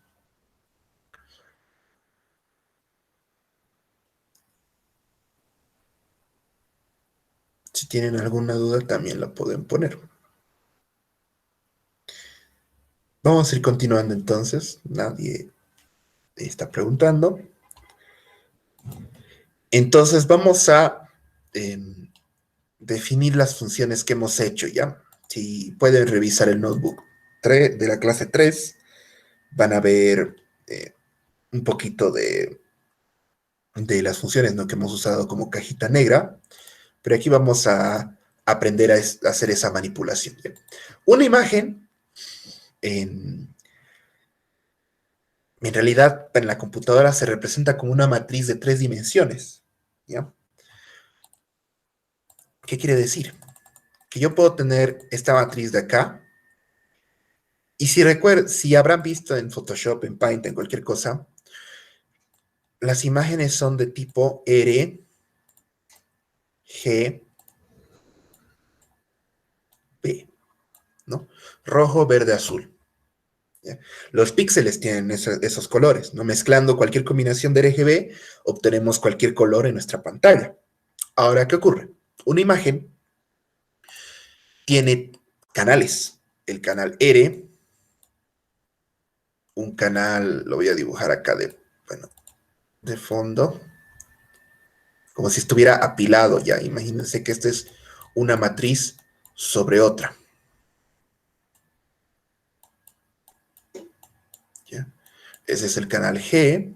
Si tienen alguna duda, también la pueden poner. Vamos a ir continuando entonces. Nadie está preguntando. Entonces vamos a definir las funciones que hemos hecho ya. Si pueden revisar el notebook de la clase 3, van a ver un poquito de las funciones, ¿no?, que hemos usado como cajita negra, pero aquí vamos a aprender a hacer esa manipulación. ¿Ya? Una imagen, en realidad, en la computadora se representa como una matriz de 3 dimensiones. ¿Ya? ¿Qué quiere decir? Que yo puedo tener esta matriz de acá, y si habrán visto en Photoshop, en Paint, en cualquier cosa, las imágenes son de tipo R, G, B, ¿no? Rojo, verde, azul. ¿Ya? Los píxeles tienen esos colores, ¿no? Mezclando cualquier combinación de RGB, obtenemos cualquier color en nuestra pantalla. Ahora, ¿qué ocurre? Una imagen tiene canales. El canal R, un canal, lo voy a dibujar acá bueno, de fondo, como si estuviera apilado ya. Imagínense que esta es una matriz sobre otra. ¿Ya? Ese es el canal G.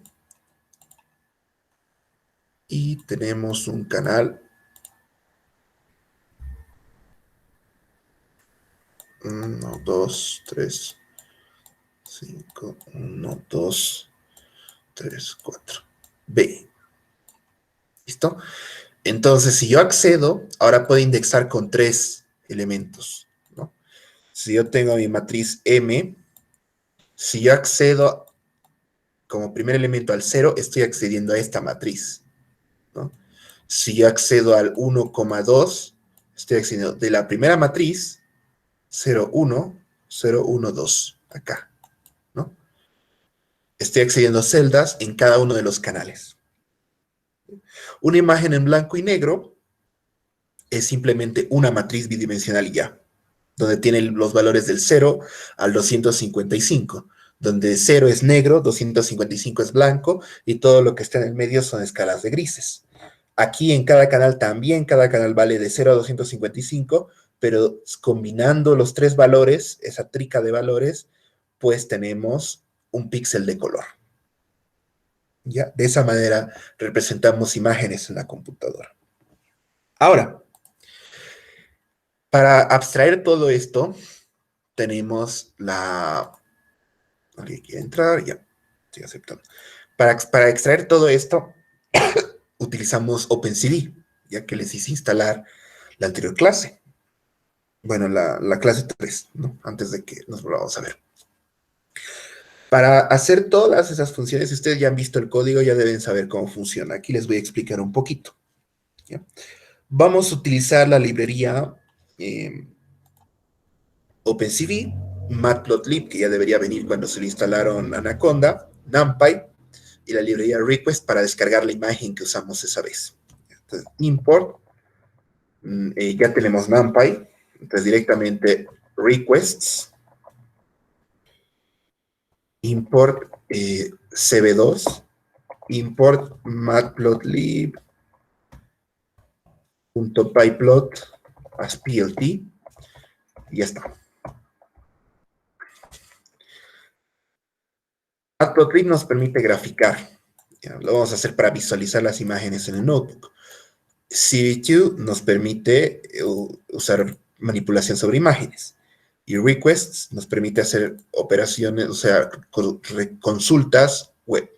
Y tenemos un canal 1, 2, 3, 5, 1, 2, 3, 4. B. ¿Listo? Entonces, si yo accedo, ahora puedo indexar con 3 elementos, ¿no? Si yo tengo mi matriz M, si yo accedo como primer elemento al 0, estoy accediendo a esta matriz, ¿no? Si yo accedo al 1,2, estoy accediendo de la primera matriz, 0, 1, 0, 1, 2, acá, ¿no? Estoy accediendo a celdas en cada uno de los canales. Una imagen en blanco y negro es simplemente una matriz bidimensional y ya, donde tiene los valores del 0 al 255, donde 0 es negro, 255 es blanco, y todo lo que está en el medio son escalas de grises. Aquí en cada canal también, cada canal vale de 0 a 255, pero combinando los 3 valores, esa trica de valores, pues tenemos un píxel de color. ¿Ya? De esa manera representamos imágenes en la computadora. Ahora, para abstraer todo esto, tenemos la... ¿Alguien quiere entrar? Ya, estoy aceptando. Para extraer todo esto, utilizamos OpenCV, ya que les hice instalar la anterior clase. Bueno, la clase 3, ¿no? Antes de que nos volvamos a ver. Para hacer todas esas funciones, si ustedes ya han visto el código, ya deben saber cómo funciona. Aquí les voy a explicar un poquito. ¿Ya? Vamos a utilizar la librería OpenCV, Matplotlib, que ya debería venir cuando se le instalaron Anaconda, NumPy, y la librería request para descargar la imagen que usamos esa vez. Entonces, import, ya tenemos NumPy, entonces directamente requests, import cb2, import matplotlib.pyplot as plt, y ya está. Matplotlib nos permite graficar, ya, lo vamos a hacer para visualizar las imágenes en el notebook. CV2 nos permite usar manipulación sobre imágenes. Y requests nos permite hacer operaciones, o sea, consultas web.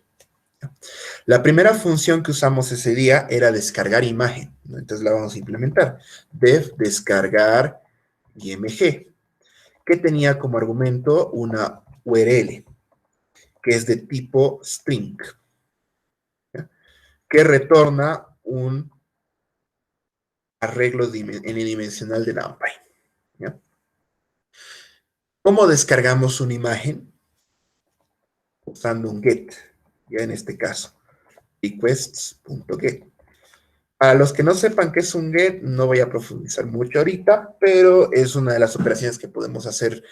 La primera función que usamos ese día era descargar imagen, ¿no? Entonces la vamos a implementar. Def descargar img, que tenía como argumento una URL, que es de tipo string, ¿ya? Que retorna un arreglo unidimensional de NumPy. ¿Ya? ¿Cómo descargamos una imagen? Usando un get, ya en este caso, requests.get. Para los que no sepan qué es un get, no voy a profundizar mucho ahorita, pero es una de las operaciones que podemos hacer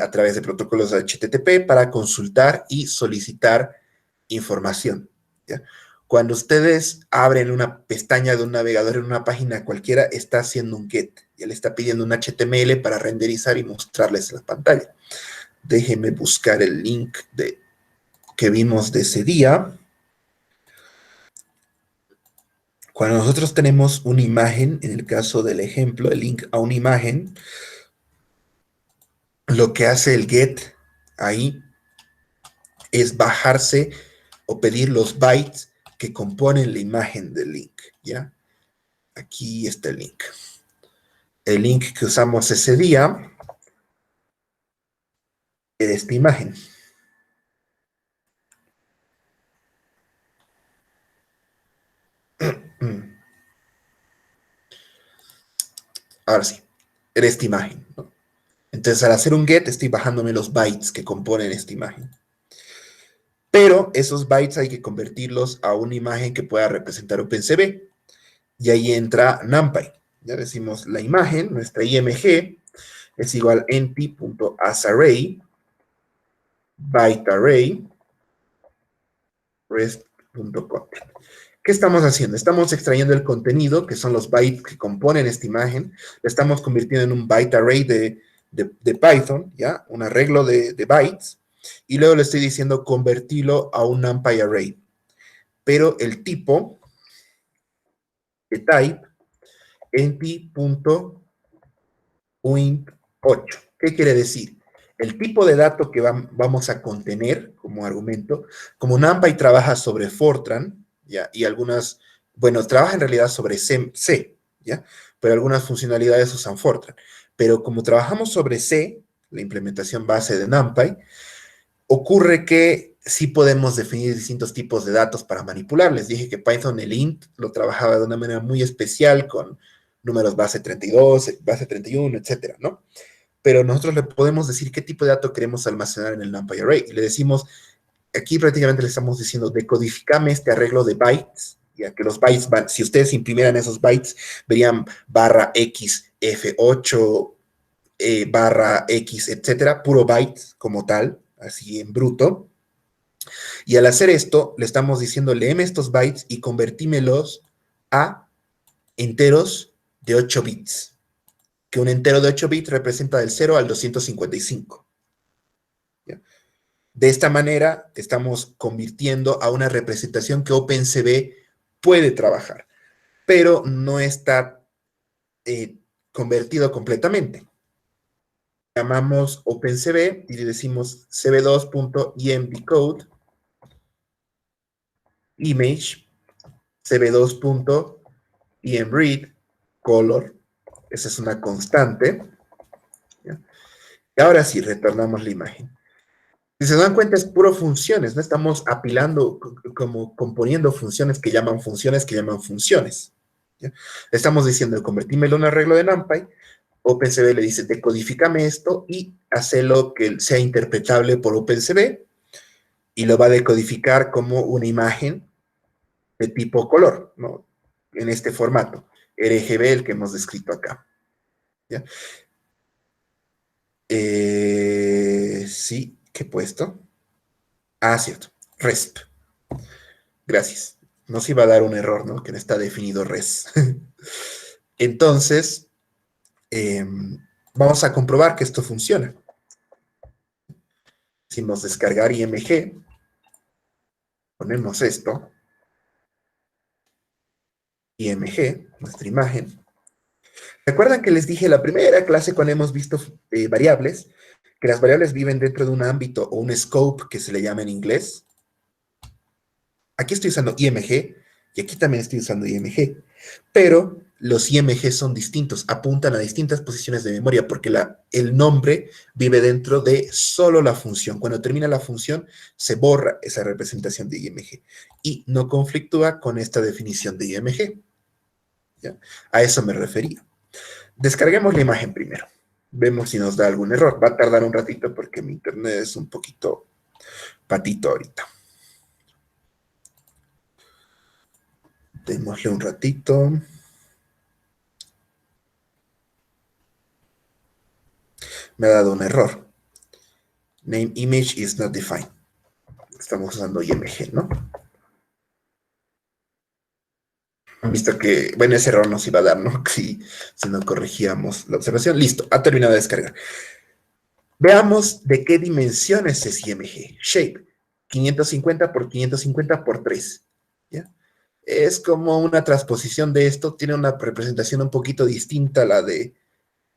a través de protocolos de HTTP para consultar y solicitar información. ¿Ya? Cuando ustedes abren una pestaña de un navegador en una página cualquiera, está haciendo un get. Ya le está pidiendo un HTML para renderizar y mostrarles la pantalla. Déjenme buscar el link que vimos de ese día. Cuando nosotros tenemos una imagen, en el caso del ejemplo, el link a una imagen, lo que hace el get ahí es bajarse o pedir los bytes que componen la imagen del link, ¿ya? Aquí está el link. El link que usamos ese día es esta imagen. Ahora sí, era esta imagen, ¿no? Entonces, al hacer un get, estoy bajándome los bytes que componen esta imagen. Pero esos bytes hay que convertirlos a una imagen que pueda representar OpenCV. Y ahí entra NumPy. Ya decimos la imagen, nuestra IMG, es igual empty.asArray, byteArray, rest.content. ¿Qué estamos haciendo? Estamos extrayendo el contenido, que son los bytes que componen esta imagen, lo estamos convirtiendo en un byte array de Python, ¿ya? Un arreglo de bytes, y luego le estoy diciendo convertirlo a un NumPy array. Pero el tipo de type, empty.uint8. ¿Qué quiere decir? El tipo de dato que vamos a contener como argumento, como NumPy trabaja sobre Fortran, ¿ya? Y algunas, bueno, trabaja en realidad sobre C, ¿ya? Pero algunas funcionalidades usan Fortran. Pero como trabajamos sobre C, la implementación base de NumPy, ocurre que sí podemos definir distintos tipos de datos para manipular. Les dije que Python, el int, lo trabajaba de una manera muy especial con números base 32, base 31, etcétera, ¿no? Pero nosotros le podemos decir qué tipo de dato queremos almacenar en el NumPy array. Y le decimos, aquí prácticamente le estamos diciendo, decodificame este arreglo de bytes, ya que los bytes van, si ustedes imprimieran esos bytes, verían barra X, F8, barra X, etcétera, puro byte como tal, así en bruto. Y al hacer esto, le estamos diciendo, léeme estos bytes y convertímelos a enteros de 8 bits. Que un entero de 8 bits representa del 0 al 255. ¿Ya? De esta manera, estamos convirtiendo a una representación que OpenCV puede trabajar, pero no está convertido completamente. Llamamos OpenCV y le decimos cv2.emdecode image, cv2.emread color. Esa es una constante. ¿Ya? Y ahora sí, retornamos la imagen. Si se dan cuenta, es puro funciones, no estamos apilando, como componiendo funciones que llaman funciones que llaman funciones. ¿Ya? Estamos diciendo, convertímelo en un arreglo de NumPy, OpenCV le dice, decodifícame esto y hacelo que sea interpretable por OpenCV y lo va a decodificar como una imagen de tipo color, ¿no? En este formato, RGB, el que hemos descrito acá. ¿Ya? Sí, ¿qué he puesto? Ah, cierto, RESP. Gracias. Nos iba a dar un error, ¿no? Que no está definido res. Entonces, vamos a comprobar que esto funciona. Decimos descargar IMG, ponemos esto, IMG, nuestra imagen. ¿Recuerdan que les dije en la primera clase cuando hemos visto variables, que las variables viven dentro de un ámbito o un scope que se le llama en inglés? Aquí estoy usando IMG y aquí también estoy usando IMG, pero los IMG son distintos, apuntan a distintas posiciones de memoria porque el nombre vive dentro de solo la función. Cuando termina la función, se borra esa representación de IMG y no conflictúa con esta definición de IMG. ¿ya? A eso me refería. Descarguemos la imagen primero. Vemos si nos da algún error. Va a tardar un ratito porque mi internet es un poquito patito ahorita. Démosle un ratito. Me ha dado un error. Name image is not defined. Estamos usando IMG, ¿no? Han visto que, bueno, ese error nos iba a dar, ¿no? Si no corregíamos la observación. Listo, ha terminado de descargar. Veamos de qué dimensiones es IMG. Shape, 550 por 550 por 3. ¿Ya? Es como una transposición de esto. Tiene una representación un poquito distinta a la de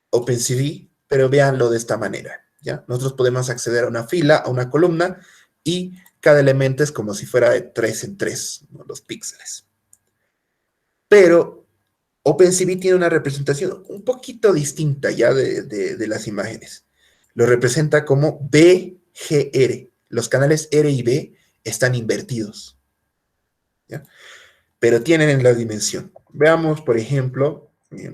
OpenCV, pero véanlo de esta manera. ¿Ya? Nosotros podemos acceder a una fila, a una columna, y cada elemento es como si fuera de 3 en 3, ¿no? Los píxeles. Pero OpenCV tiene una representación un poquito distinta ya de las imágenes. Lo representa como BGR. Los canales R y B están invertidos, ¿ya? Pero tienen la dimensión. Veamos, por ejemplo, ya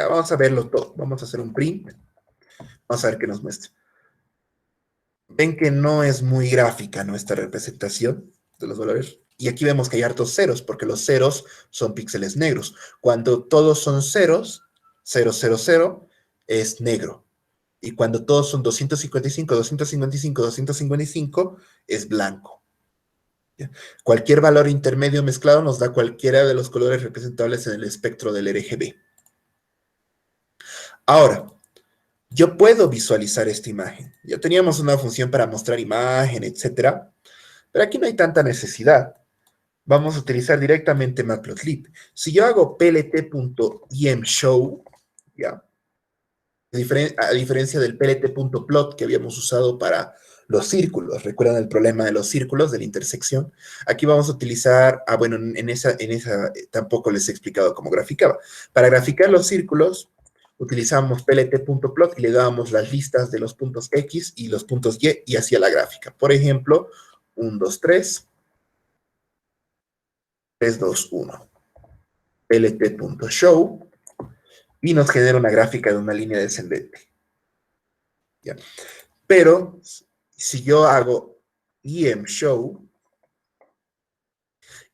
vamos a verlo todo. Vamos a hacer un print. Vamos a ver qué nos muestra. Ven que no es muy gráfica nuestra representación de los valores. Y aquí vemos que hay hartos ceros, porque los ceros son píxeles negros. Cuando todos son ceros, 0, 0, 0, es negro. Y cuando todos son 255, 255, 255, es blanco. ¿Ya? Cualquier valor intermedio mezclado nos da cualquiera de los colores representables en el espectro del RGB. Ahora, yo puedo visualizar esta imagen. Ya teníamos una función para mostrar imagen, etcétera, pero aquí no hay tanta necesidad. Vamos a utilizar directamente Matplotlib. Si yo hago plt.imshow, ¿ya? A diferencia del plt.plot que habíamos usado para los círculos, ¿recuerdan el problema de los círculos, de la intersección? Aquí vamos a utilizar, bueno, en esa tampoco les he explicado cómo graficaba. Para graficar los círculos, utilizamos plt.plot y le dábamos las listas de los puntos X y los puntos y hacía la gráfica. Por ejemplo, 1, 2, 3, 3, 2, 1. plt.show y nos genera una gráfica de una línea descendente. ¿Ya? Pero si yo hago imshow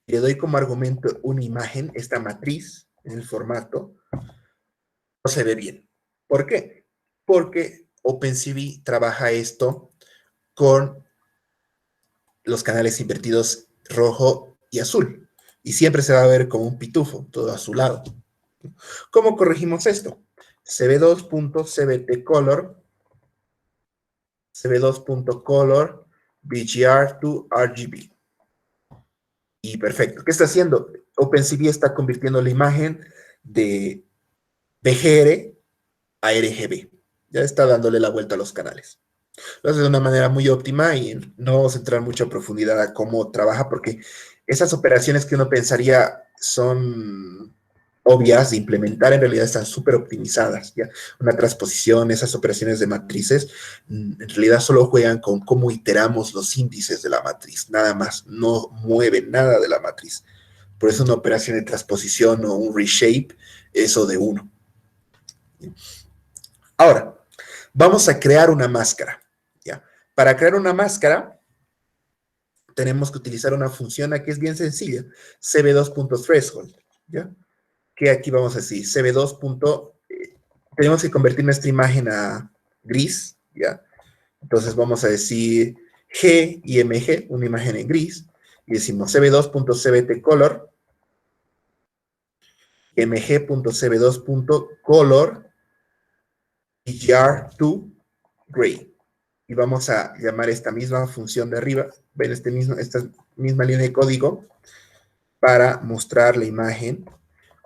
y le doy como argumento una imagen, esta matriz en el formato, no se ve bien. ¿Por qué? Porque OpenCV trabaja esto con los canales invertidos rojo y azul. Y siempre se va a ver como un pitufo, todo azulado. ¿Cómo corregimos esto? cb2.cbtcolor, cb2.color, BGR to RGB. Y perfecto. ¿Qué está haciendo? OpenCV está convirtiendo la imagen de BGR a RGB. Ya está dándole la vuelta a los canales. Lo hace de una manera muy óptima y no vamos a entrar mucho a profundidad a cómo trabaja, porque esas operaciones que uno pensaría son obvias de implementar, en realidad están súper optimizadas, ¿ya? Una transposición, esas operaciones de matrices, en realidad solo juegan con cómo iteramos los índices de la matriz, nada más, no mueven nada de la matriz. Por eso una operación de transposición o un reshape, eso de uno. Ahora, vamos a crear una máscara, ¿ya? Para crear una máscara, tenemos que utilizar una función que es bien sencilla, cb2.threshold, ¿ya? Que aquí vamos a decir, cb2. Tenemos que convertir nuestra imagen a gris, ¿ya? Entonces vamos a decir G y MG, una imagen en gris, y decimos cb2.cbtcolor, mg.cb2.color, BGR to gray. Y vamos a llamar esta misma función de arriba, ven esta misma línea de código, para mostrar la imagen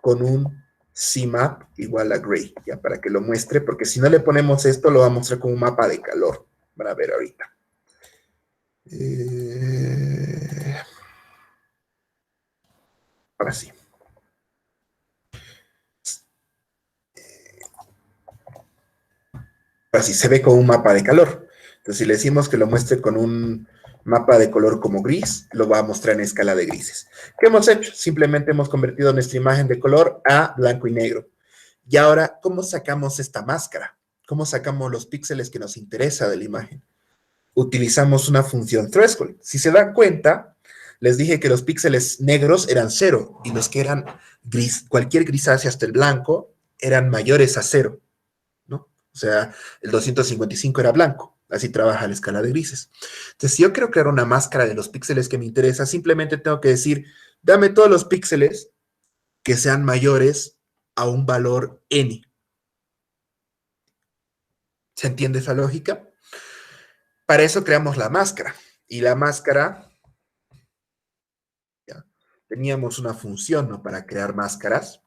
con un CMap igual a gray, ya para que lo muestre, porque si no le ponemos esto, lo va a mostrar como un mapa de calor. Van a ver ahorita. Ahora sí. Ahora sí, se ve como un mapa de calor. Entonces, si le decimos que lo muestre con un mapa de color como gris, lo va a mostrar en escala de grises. ¿Qué hemos hecho? Simplemente hemos convertido nuestra imagen de color a blanco y negro. Y ahora, ¿cómo sacamos esta máscara? ¿Cómo sacamos los píxeles que nos interesa de la imagen? Utilizamos una función threshold. Si se dan cuenta, les dije que los píxeles negros eran 0 y los que eran gris, cualquier grisácea hasta el blanco, eran mayores a 0, ¿no? O sea, el 255 era blanco. Así trabaja la escala de grises. Entonces, si yo quiero crear una máscara de los píxeles que me interesa, simplemente tengo que decir, dame todos los píxeles que sean mayores a un valor n. ¿Se entiende esa lógica? Para eso creamos la máscara. Y la máscara, ¿ya? Teníamos una función, ¿no?, para crear máscaras.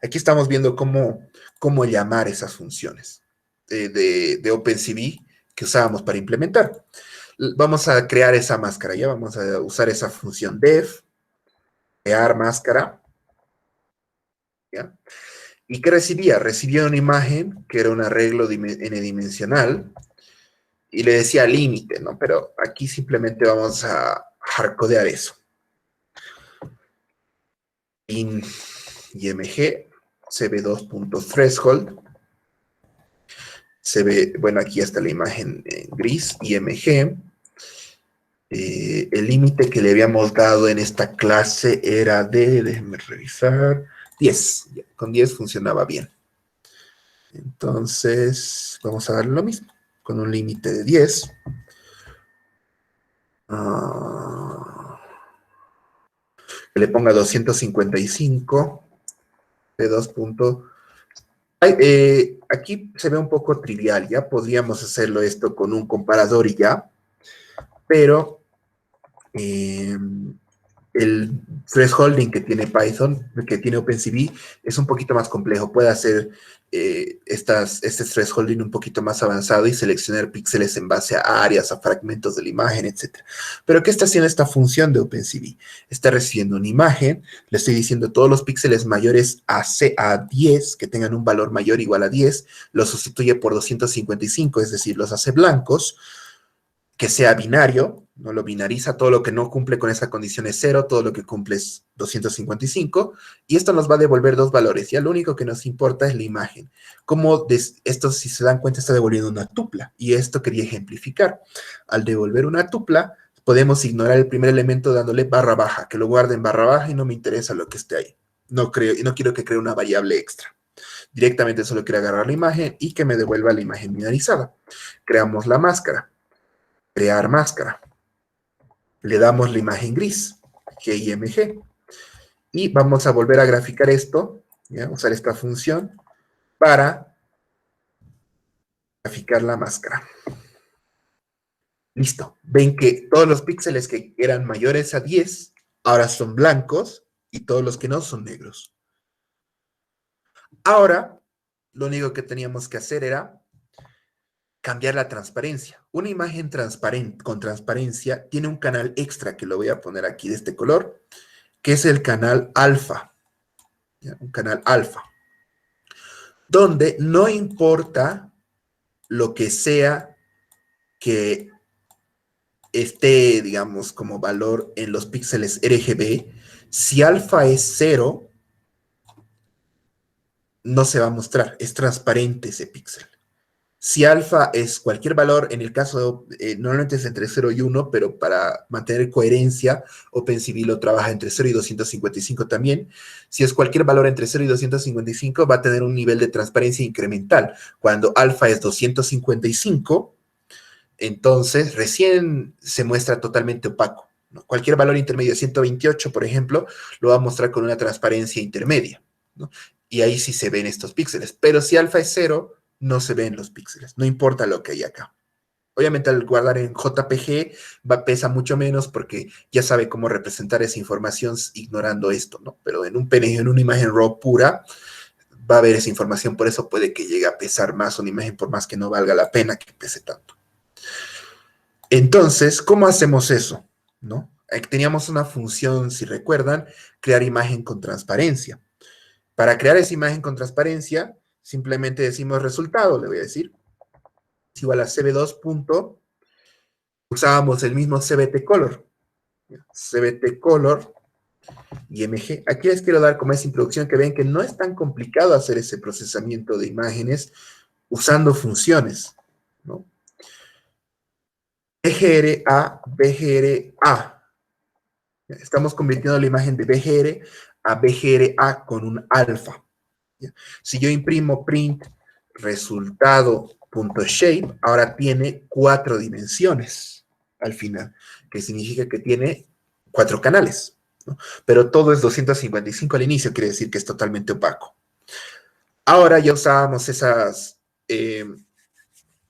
Aquí estamos viendo cómo llamar esas funciones de OpenCV que usábamos para implementar. Vamos a crear esa máscara, ya vamos a usar esa función def, crear máscara, ¿ya? ¿Y qué recibía? Recibía una imagen que era un arreglo n-dimensional y le decía límite, ¿no? Pero aquí simplemente vamos a hardcodear eso. In img cb2.threshold se ve, bueno, aquí está la imagen en gris, img. El límite que le habíamos dado en esta clase era de, déjenme revisar, 10. Con 10 funcionaba bien. Entonces, vamos a darle lo mismo, con un límite de 10. Que le ponga 255 de 2. Aquí se ve un poco trivial, ya podríamos hacerlo esto con un comparador y ya, pero el thresholding que tiene Python, que tiene OpenCV, es un poquito más complejo. Puede hacer este thresholding un poquito más avanzado y seleccionar píxeles en base a áreas, a fragmentos de la imagen, etc. Pero ¿qué está haciendo esta función de OpenCV? Está recibiendo una imagen, le estoy diciendo todos los píxeles mayores a 10, que tengan un valor mayor o igual a 10, los sustituye por 255, es decir, los hace blancos, que sea binario, no lo binariza, todo lo que no cumple con esa condición es 0, todo lo que cumple es 255, y esto nos va a devolver dos valores, ya lo único que nos importa es la imagen. Como esto, si se dan cuenta, está devolviendo una tupla, y esto quería ejemplificar. Al devolver una tupla, podemos ignorar el primer elemento dándole barra baja, que lo guarde en barra baja y no me interesa lo que esté ahí. No quiero que cree una variable extra. Directamente solo quiero agarrar la imagen y que me devuelva la imagen binarizada. Creamos la máscara. Crear máscara. Le damos la imagen gris, GIMG, y vamos a volver a graficar esto, ¿ya? Usar esta función para graficar la máscara. Listo. Ven que todos los píxeles que eran mayores a 10 ahora son blancos y todos los que no son negros. Ahora, lo único que teníamos que hacer era cambiar la transparencia. Una imagen transparente, con transparencia tiene un canal extra que lo voy a poner aquí de este color, que es el canal alfa. ¿Ya? Un canal alfa. Donde no importa lo que sea que esté, digamos, como valor en los píxeles RGB, si alfa es 0, no se va a mostrar, es transparente ese píxel. Si alfa es cualquier valor, en el caso, normalmente es entre 0 y 1, pero para mantener coherencia, OpenCV lo trabaja entre 0 y 255 también. Si es cualquier valor entre 0 y 255, va a tener un nivel de transparencia incremental. Cuando alfa es 255, entonces recién se muestra totalmente opaco, ¿no? Cualquier valor intermedio, 128, por ejemplo, lo va a mostrar con una transparencia intermedia, ¿no? Y ahí sí se ven estos píxeles. Pero si alfa es 0, no se ven los píxeles, no importa lo que hay acá. Obviamente al guardar en JPG pesa mucho menos porque ya sabe cómo representar esa información ignorando esto, ¿no? Pero en un PNG, en una imagen RAW pura, va a haber esa información, por eso puede que llegue a pesar más una imagen, por más que no valga la pena que pese tanto. Entonces, ¿cómo hacemos eso? ¿No? Teníamos una función, si recuerdan, crear imagen con transparencia. Para crear esa imagen con transparencia, simplemente decimos resultado, le voy a decir, es igual a cb2. usábamos el mismo CBT Color. CBT Color IMG. Aquí les quiero dar como esa introducción que ven que no es tan complicado hacer ese procesamiento de imágenes usando funciones, ¿no? BGR BGRA. Estamos convirtiendo la imagen de BGR a BGRA con un alfa. Si yo imprimo print resultado.shape, ahora tiene 4 dimensiones al final, que significa que tiene 4 canales, ¿no? Pero todo es 255 al inicio, quiere decir que es totalmente opaco. Ahora ya usábamos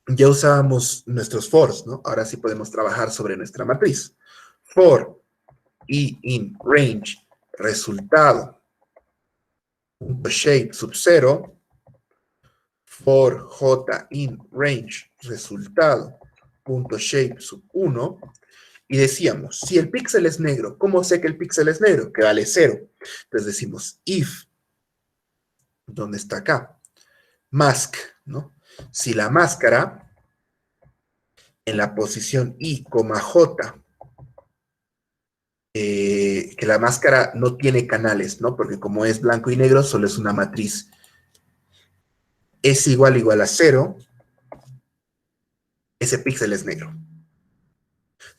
ya usábamos nuestros fors, ¿no? Ahora sí podemos trabajar sobre nuestra matriz. For i in range resultado shape sub 0, for j in range resultado punto shape sub 1, y decíamos, si el píxel es negro, ¿cómo sé que el píxel es negro? Que vale 0. Entonces decimos if, ¿dónde está acá? Mask, ¿no? Si la máscara en la posición I, J, que la máscara no tiene canales, ¿no? Porque como es blanco y negro, solo es una matriz. Es igual a 0, ese píxel es negro.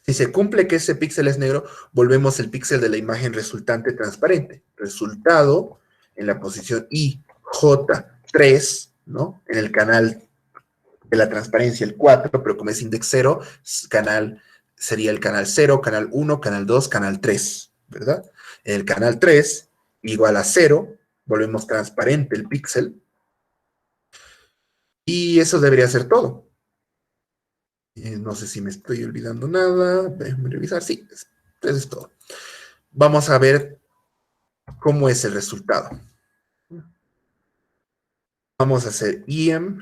Si se cumple que ese píxel es negro, volvemos el píxel de la imagen resultante transparente. Resultado en la posición IJ3, ¿no? En el canal de la transparencia, el 4, pero como es index 0, sería el canal 0, canal 1, canal 2, canal 3, ¿verdad? En el canal 3, igual a 0, volvemos transparente el píxel, y eso debería ser todo. No sé si me estoy olvidando nada, déjenme revisar, sí, eso es todo. Vamos a ver cómo es el resultado. Vamos a hacer em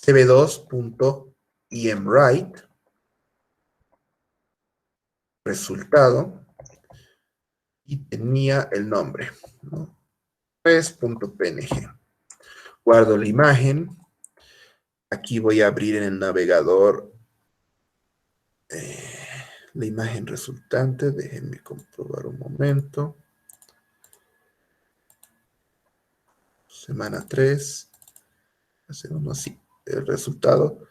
cb2.emWrite resultado, y tenía el nombre, ¿no? Res.png. Guardo la imagen. Aquí voy a abrir en el navegador la imagen resultante. Déjenme comprobar un momento. Semana 3. Sí, el resultado.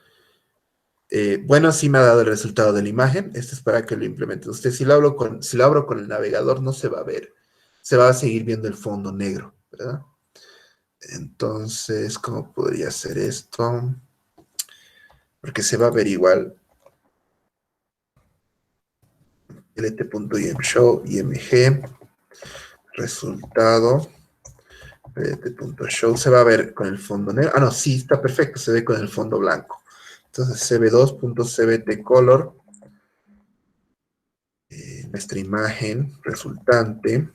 Bueno, sí me ha dado el resultado de la imagen. Este es para que lo implemente usted. Si lo abro con el navegador, no se va a ver. Se va a seguir viendo el fondo negro, ¿verdad? Entonces, ¿cómo podría ser esto? Porque se va a ver igual. lt.imshow, img, resultado, lt.show, se va a ver con el fondo negro. Ah, no, sí, está perfecto, se ve con el fondo blanco. Entonces, cb2.cbtcolor, nuestra imagen resultante,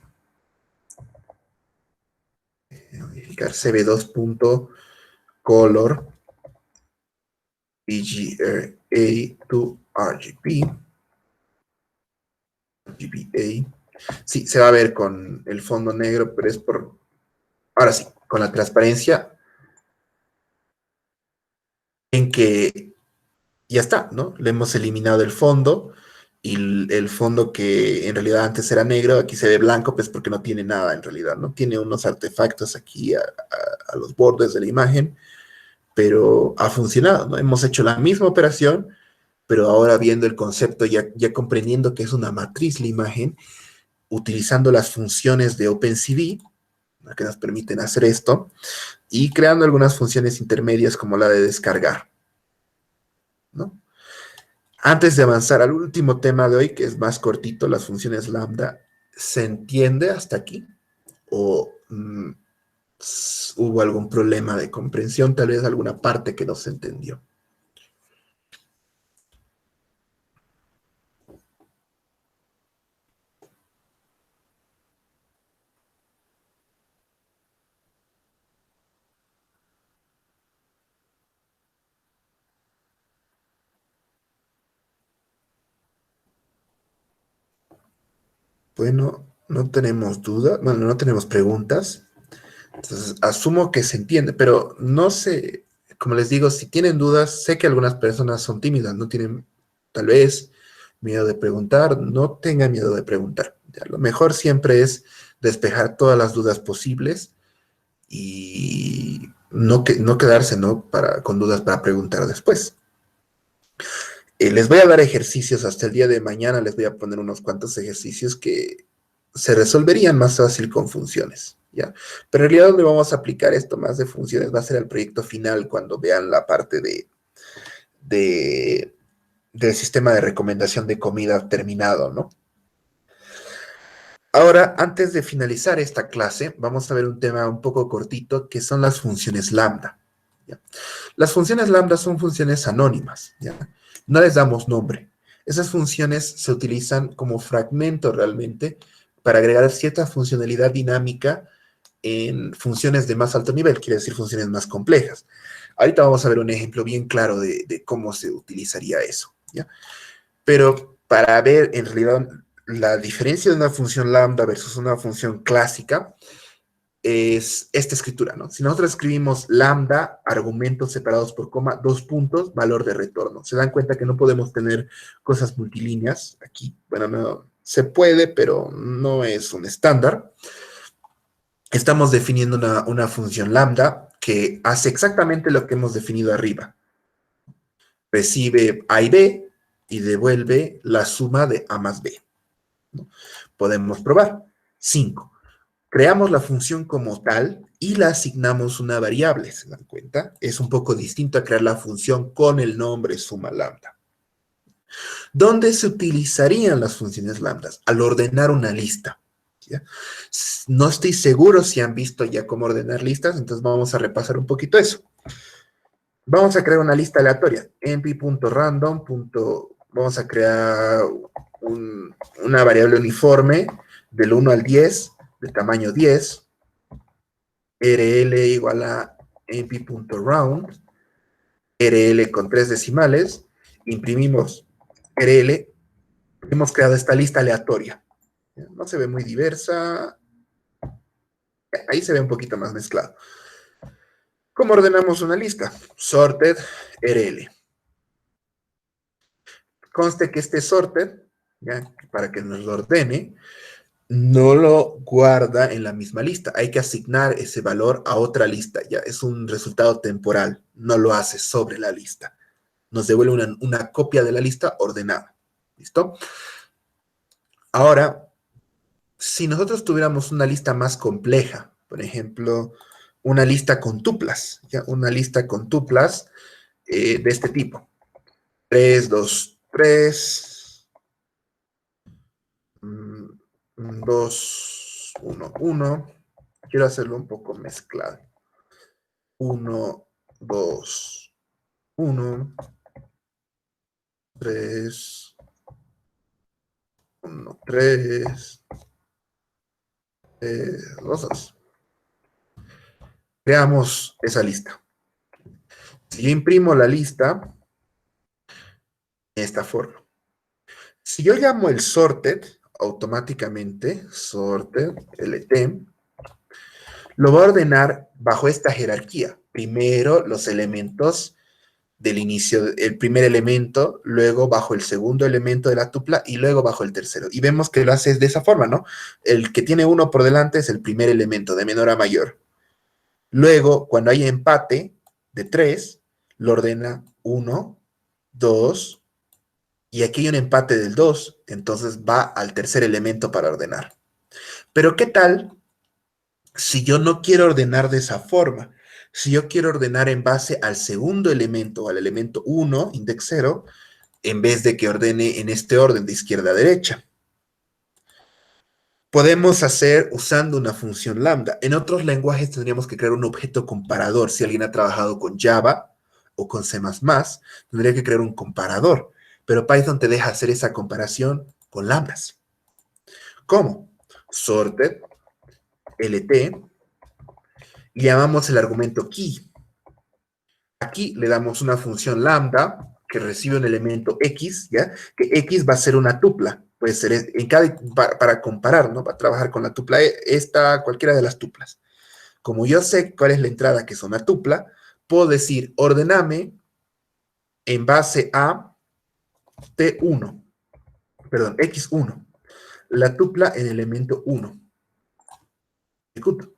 modificar cb2.color, PGA to RGB, RGBA. Sí, se va a ver con el fondo negro, pero es por... Ahora sí, con la transparencia en que ya está, ¿no? Le hemos eliminado el fondo, y el fondo que en realidad antes era negro, aquí se ve blanco, pues porque no tiene nada en realidad, ¿no? Tiene unos artefactos aquí a los bordes de la imagen, pero ha funcionado, ¿no? Hemos hecho la misma operación, pero ahora viendo el concepto, ya comprendiendo que es una matriz la imagen, utilizando las funciones de OpenCV, ¿no?, que nos permiten hacer esto, y creando algunas funciones intermedias como la de descargar, ¿no? Antes de avanzar al último tema de hoy, que es más cortito, las funciones lambda, ¿se entiende hasta aquí? ¿O hubo algún problema de comprensión? Tal vez alguna parte que no se entendió. Bueno, no tenemos duda, bueno, no tenemos preguntas. Entonces, asumo que se entiende, pero no sé, como les digo, si tienen dudas, sé que algunas personas son tímidas, no tienen tal vez, miedo de preguntar, no tenga miedo de preguntar. Ya, lo mejor siempre es despejar todas las dudas posibles y no quedarse, ¿no? Con dudas para preguntar después. Les voy a dar ejercicios hasta el día de mañana, les voy a poner unos cuantos ejercicios que se resolverían más fácil con funciones, ¿ya? Pero en realidad donde vamos a aplicar esto más de funciones va a ser el proyecto final cuando vean la parte de, del sistema de recomendación de comida terminado, ¿no? Ahora, antes de finalizar esta clase, vamos a ver un tema un poco cortito que son las funciones lambda, ¿ya? Las funciones lambda son funciones anónimas, ¿ya? No les damos nombre. Esas funciones se utilizan como fragmento realmente para agregar cierta funcionalidad dinámica en funciones de más alto nivel, quiere decir funciones más complejas. Ahorita vamos a ver un ejemplo bien claro de cómo se utilizaría eso, ¿ya? Pero para ver en realidad la diferencia de una función lambda versus una función clásica, es esta escritura, ¿no? Si nosotros escribimos lambda, argumentos separados por coma, dos puntos, valor de retorno. Se dan cuenta que no podemos tener cosas multilíneas aquí. Bueno, no, se puede, pero no es un estándar. Estamos definiendo una función lambda que hace exactamente lo que hemos definido arriba. Recibe A y B y devuelve la suma de A más B, ¿no? Podemos probar. 5. Creamos la función como tal y la asignamos una variable, ¿se dan cuenta? Es un poco distinto a crear la función con el nombre suma lambda. ¿Dónde se utilizarían las funciones lambdas? Al ordenar una lista, ¿ya? No estoy seguro si han visto ya cómo ordenar listas, entonces vamos a repasar un poquito eso. Vamos a crear una lista aleatoria, np.random. Vamos a crear una variable uniforme del 1 al 10, de tamaño 10, rl igual a np.round, rl con 3 decimales, imprimimos rl, hemos creado esta lista aleatoria. No se ve muy diversa, ahí se ve un poquito más mezclado. ¿Cómo ordenamos una lista? Sorted rl. Conste que este sorted, ¿ya? Para que nos lo ordene, no lo guarda en la misma lista. Hay que asignar ese valor a otra lista. Ya es un resultado temporal. No lo hace sobre la lista. Nos devuelve una copia de la lista ordenada. ¿Listo? Ahora, si nosotros tuviéramos una lista más compleja, por ejemplo, una lista con tuplas, ¿ya? Una lista con tuplas de este tipo. 3, 2, 3, 2, 1, 1. Quiero hacerlo un poco mezclado. 1, 2, 1, 3, 1, 3, 2, 2. Creamos esa lista. Si yo imprimo la lista, de esta forma. Si yo llamo el sorted, automáticamente, sorted, lt, lo va a ordenar bajo esta jerarquía. Primero los elementos del inicio, el primer elemento, luego bajo el segundo elemento de la tupla y luego bajo el tercero. Y vemos que lo hace de esa forma, ¿no? El que tiene 1 por delante es el primer elemento, de menor a mayor. Luego, cuando hay empate de 3, lo ordena 1, 2, y aquí hay un empate del 2, entonces va al tercer elemento para ordenar. Pero ¿qué tal si yo no quiero ordenar de esa forma? Si yo quiero ordenar en base al segundo elemento, al elemento 1, index 0, en vez de que ordene en este orden de izquierda a derecha. Podemos hacer usando una función lambda. En otros lenguajes tendríamos que crear un objeto comparador. Si alguien ha trabajado con Java o con C++, tendría que crear un comparador. Pero Python te deja hacer esa comparación con lambdas. ¿Cómo? Sorted, lt, y llamamos el argumento key. Aquí le damos una función lambda que recibe un elemento x, ¿ya? Que x va a ser una tupla. Puede ser para comparar, ¿no? Para trabajar con la tupla esta, cualquiera de las tuplas. Como yo sé cuál es la entrada que es una tupla, puedo decir, ordename en base a T1, perdón, X1, la tupla en elemento 1. Ejecuto.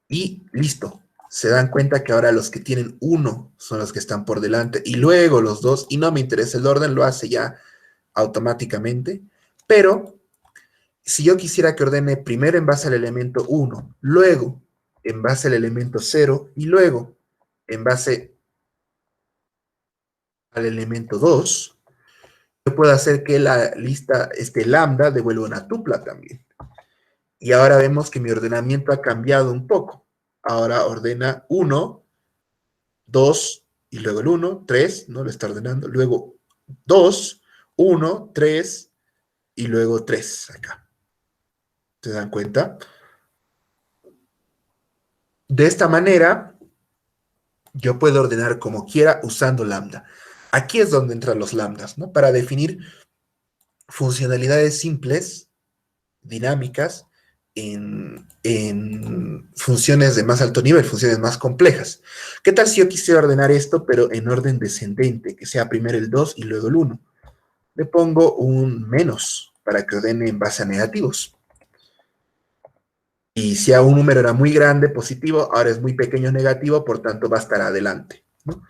Y listo. Se dan cuenta que ahora los que tienen 1 son los que están por delante y luego los 2, y no me interesa el orden, lo hace ya automáticamente. Pero si yo quisiera que ordene primero en base al elemento 1, luego en base al elemento 0 y luego en base al elemento 2, yo puedo hacer que la lista, lambda, devuelva una tupla también. Y ahora vemos que mi ordenamiento ha cambiado un poco. Ahora ordena 1, 2, y luego el 1, 3, no lo está ordenando. Luego 2, 1, 3, y luego 3 acá. ¿Se dan cuenta? De esta manera, yo puedo ordenar como quiera usando lambda. Aquí es donde entran los lambdas, ¿no? Para definir funcionalidades simples, dinámicas, en funciones de más alto nivel, funciones más complejas. ¿Qué tal si yo quisiera ordenar esto, pero en orden descendente, que sea primero el 2 y luego el 1? Le pongo un menos para que ordene en base a negativos. Y si a un número era muy grande, positivo, ahora es muy pequeño, negativo, por tanto va a estar adelante, ¿no?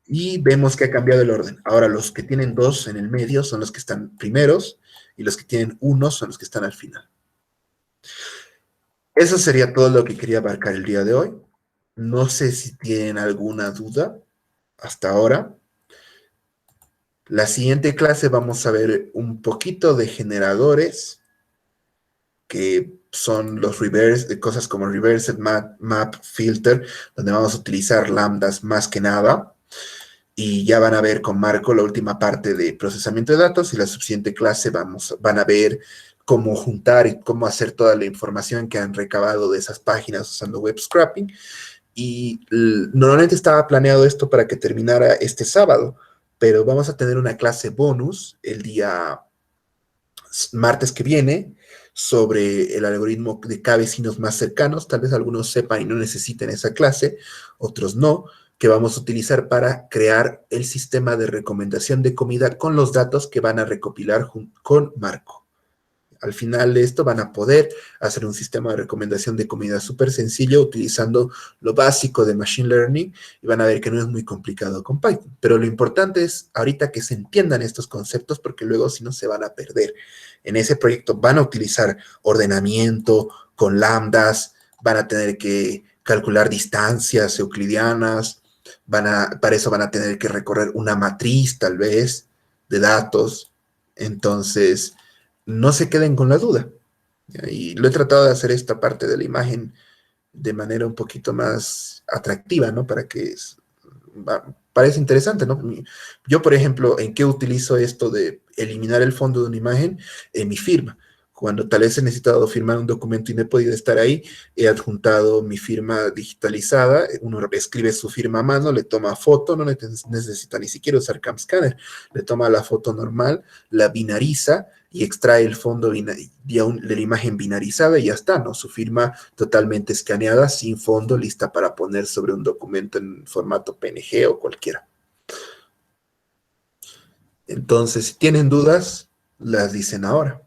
Y vemos que ha cambiado el orden. Ahora los que tienen 2 en el medio son los que están primeros y los que tienen 1 son los que están al final. Eso sería todo lo que quería abarcar el día de hoy. No sé si tienen alguna duda hasta ahora. La siguiente clase vamos a ver un poquito de generadores, que son los reverse, cosas como reversed map filter, donde vamos a utilizar lambdas más que nada. Y ya van a ver con Marco la última parte de procesamiento de datos, y la subsiguiente clase van a ver cómo juntar y cómo hacer toda la información que han recabado de esas páginas usando web scraping. Y normalmente estaba planeado esto para que terminara este sábado, pero vamos a tener una clase bonus el día martes que viene sobre el algoritmo de K vecinos más cercanos. Tal vez algunos sepan y no necesiten esa clase, otros no, que vamos a utilizar para crear el sistema de recomendación de comida con los datos que van a recopilar con Marco. Al final de esto van a poder hacer un sistema de recomendación de comida súper sencillo utilizando lo básico de Machine Learning, y van a ver que no es muy complicado con Python. Pero lo importante es ahorita que se entiendan estos conceptos, porque luego si no se van a perder. En ese proyecto van a utilizar ordenamiento con lambdas, van a tener que calcular distancias euclidianas, para eso van a tener que recorrer una matriz tal vez de datos. Entonces, no se queden con la duda. Y lo he tratado de hacer esta parte de la imagen de manera un poquito más atractiva, ¿no? Para que parece interesante, ¿no? Yo, por ejemplo, ¿en qué utilizo esto de eliminar el fondo de una imagen? En mi firma. Cuando tal vez he necesitado firmar un documento y no he podido estar ahí, he adjuntado mi firma digitalizada. Uno escribe su firma a mano, le toma foto, no necesita ni siquiera usar CamScanner. Le toma la foto normal, la binariza y extrae el fondo de la imagen binarizada, y ya está, ¿no? Su firma totalmente escaneada, sin fondo, lista para poner sobre un documento en formato PNG o cualquiera. Entonces, si tienen dudas, las dicen ahora.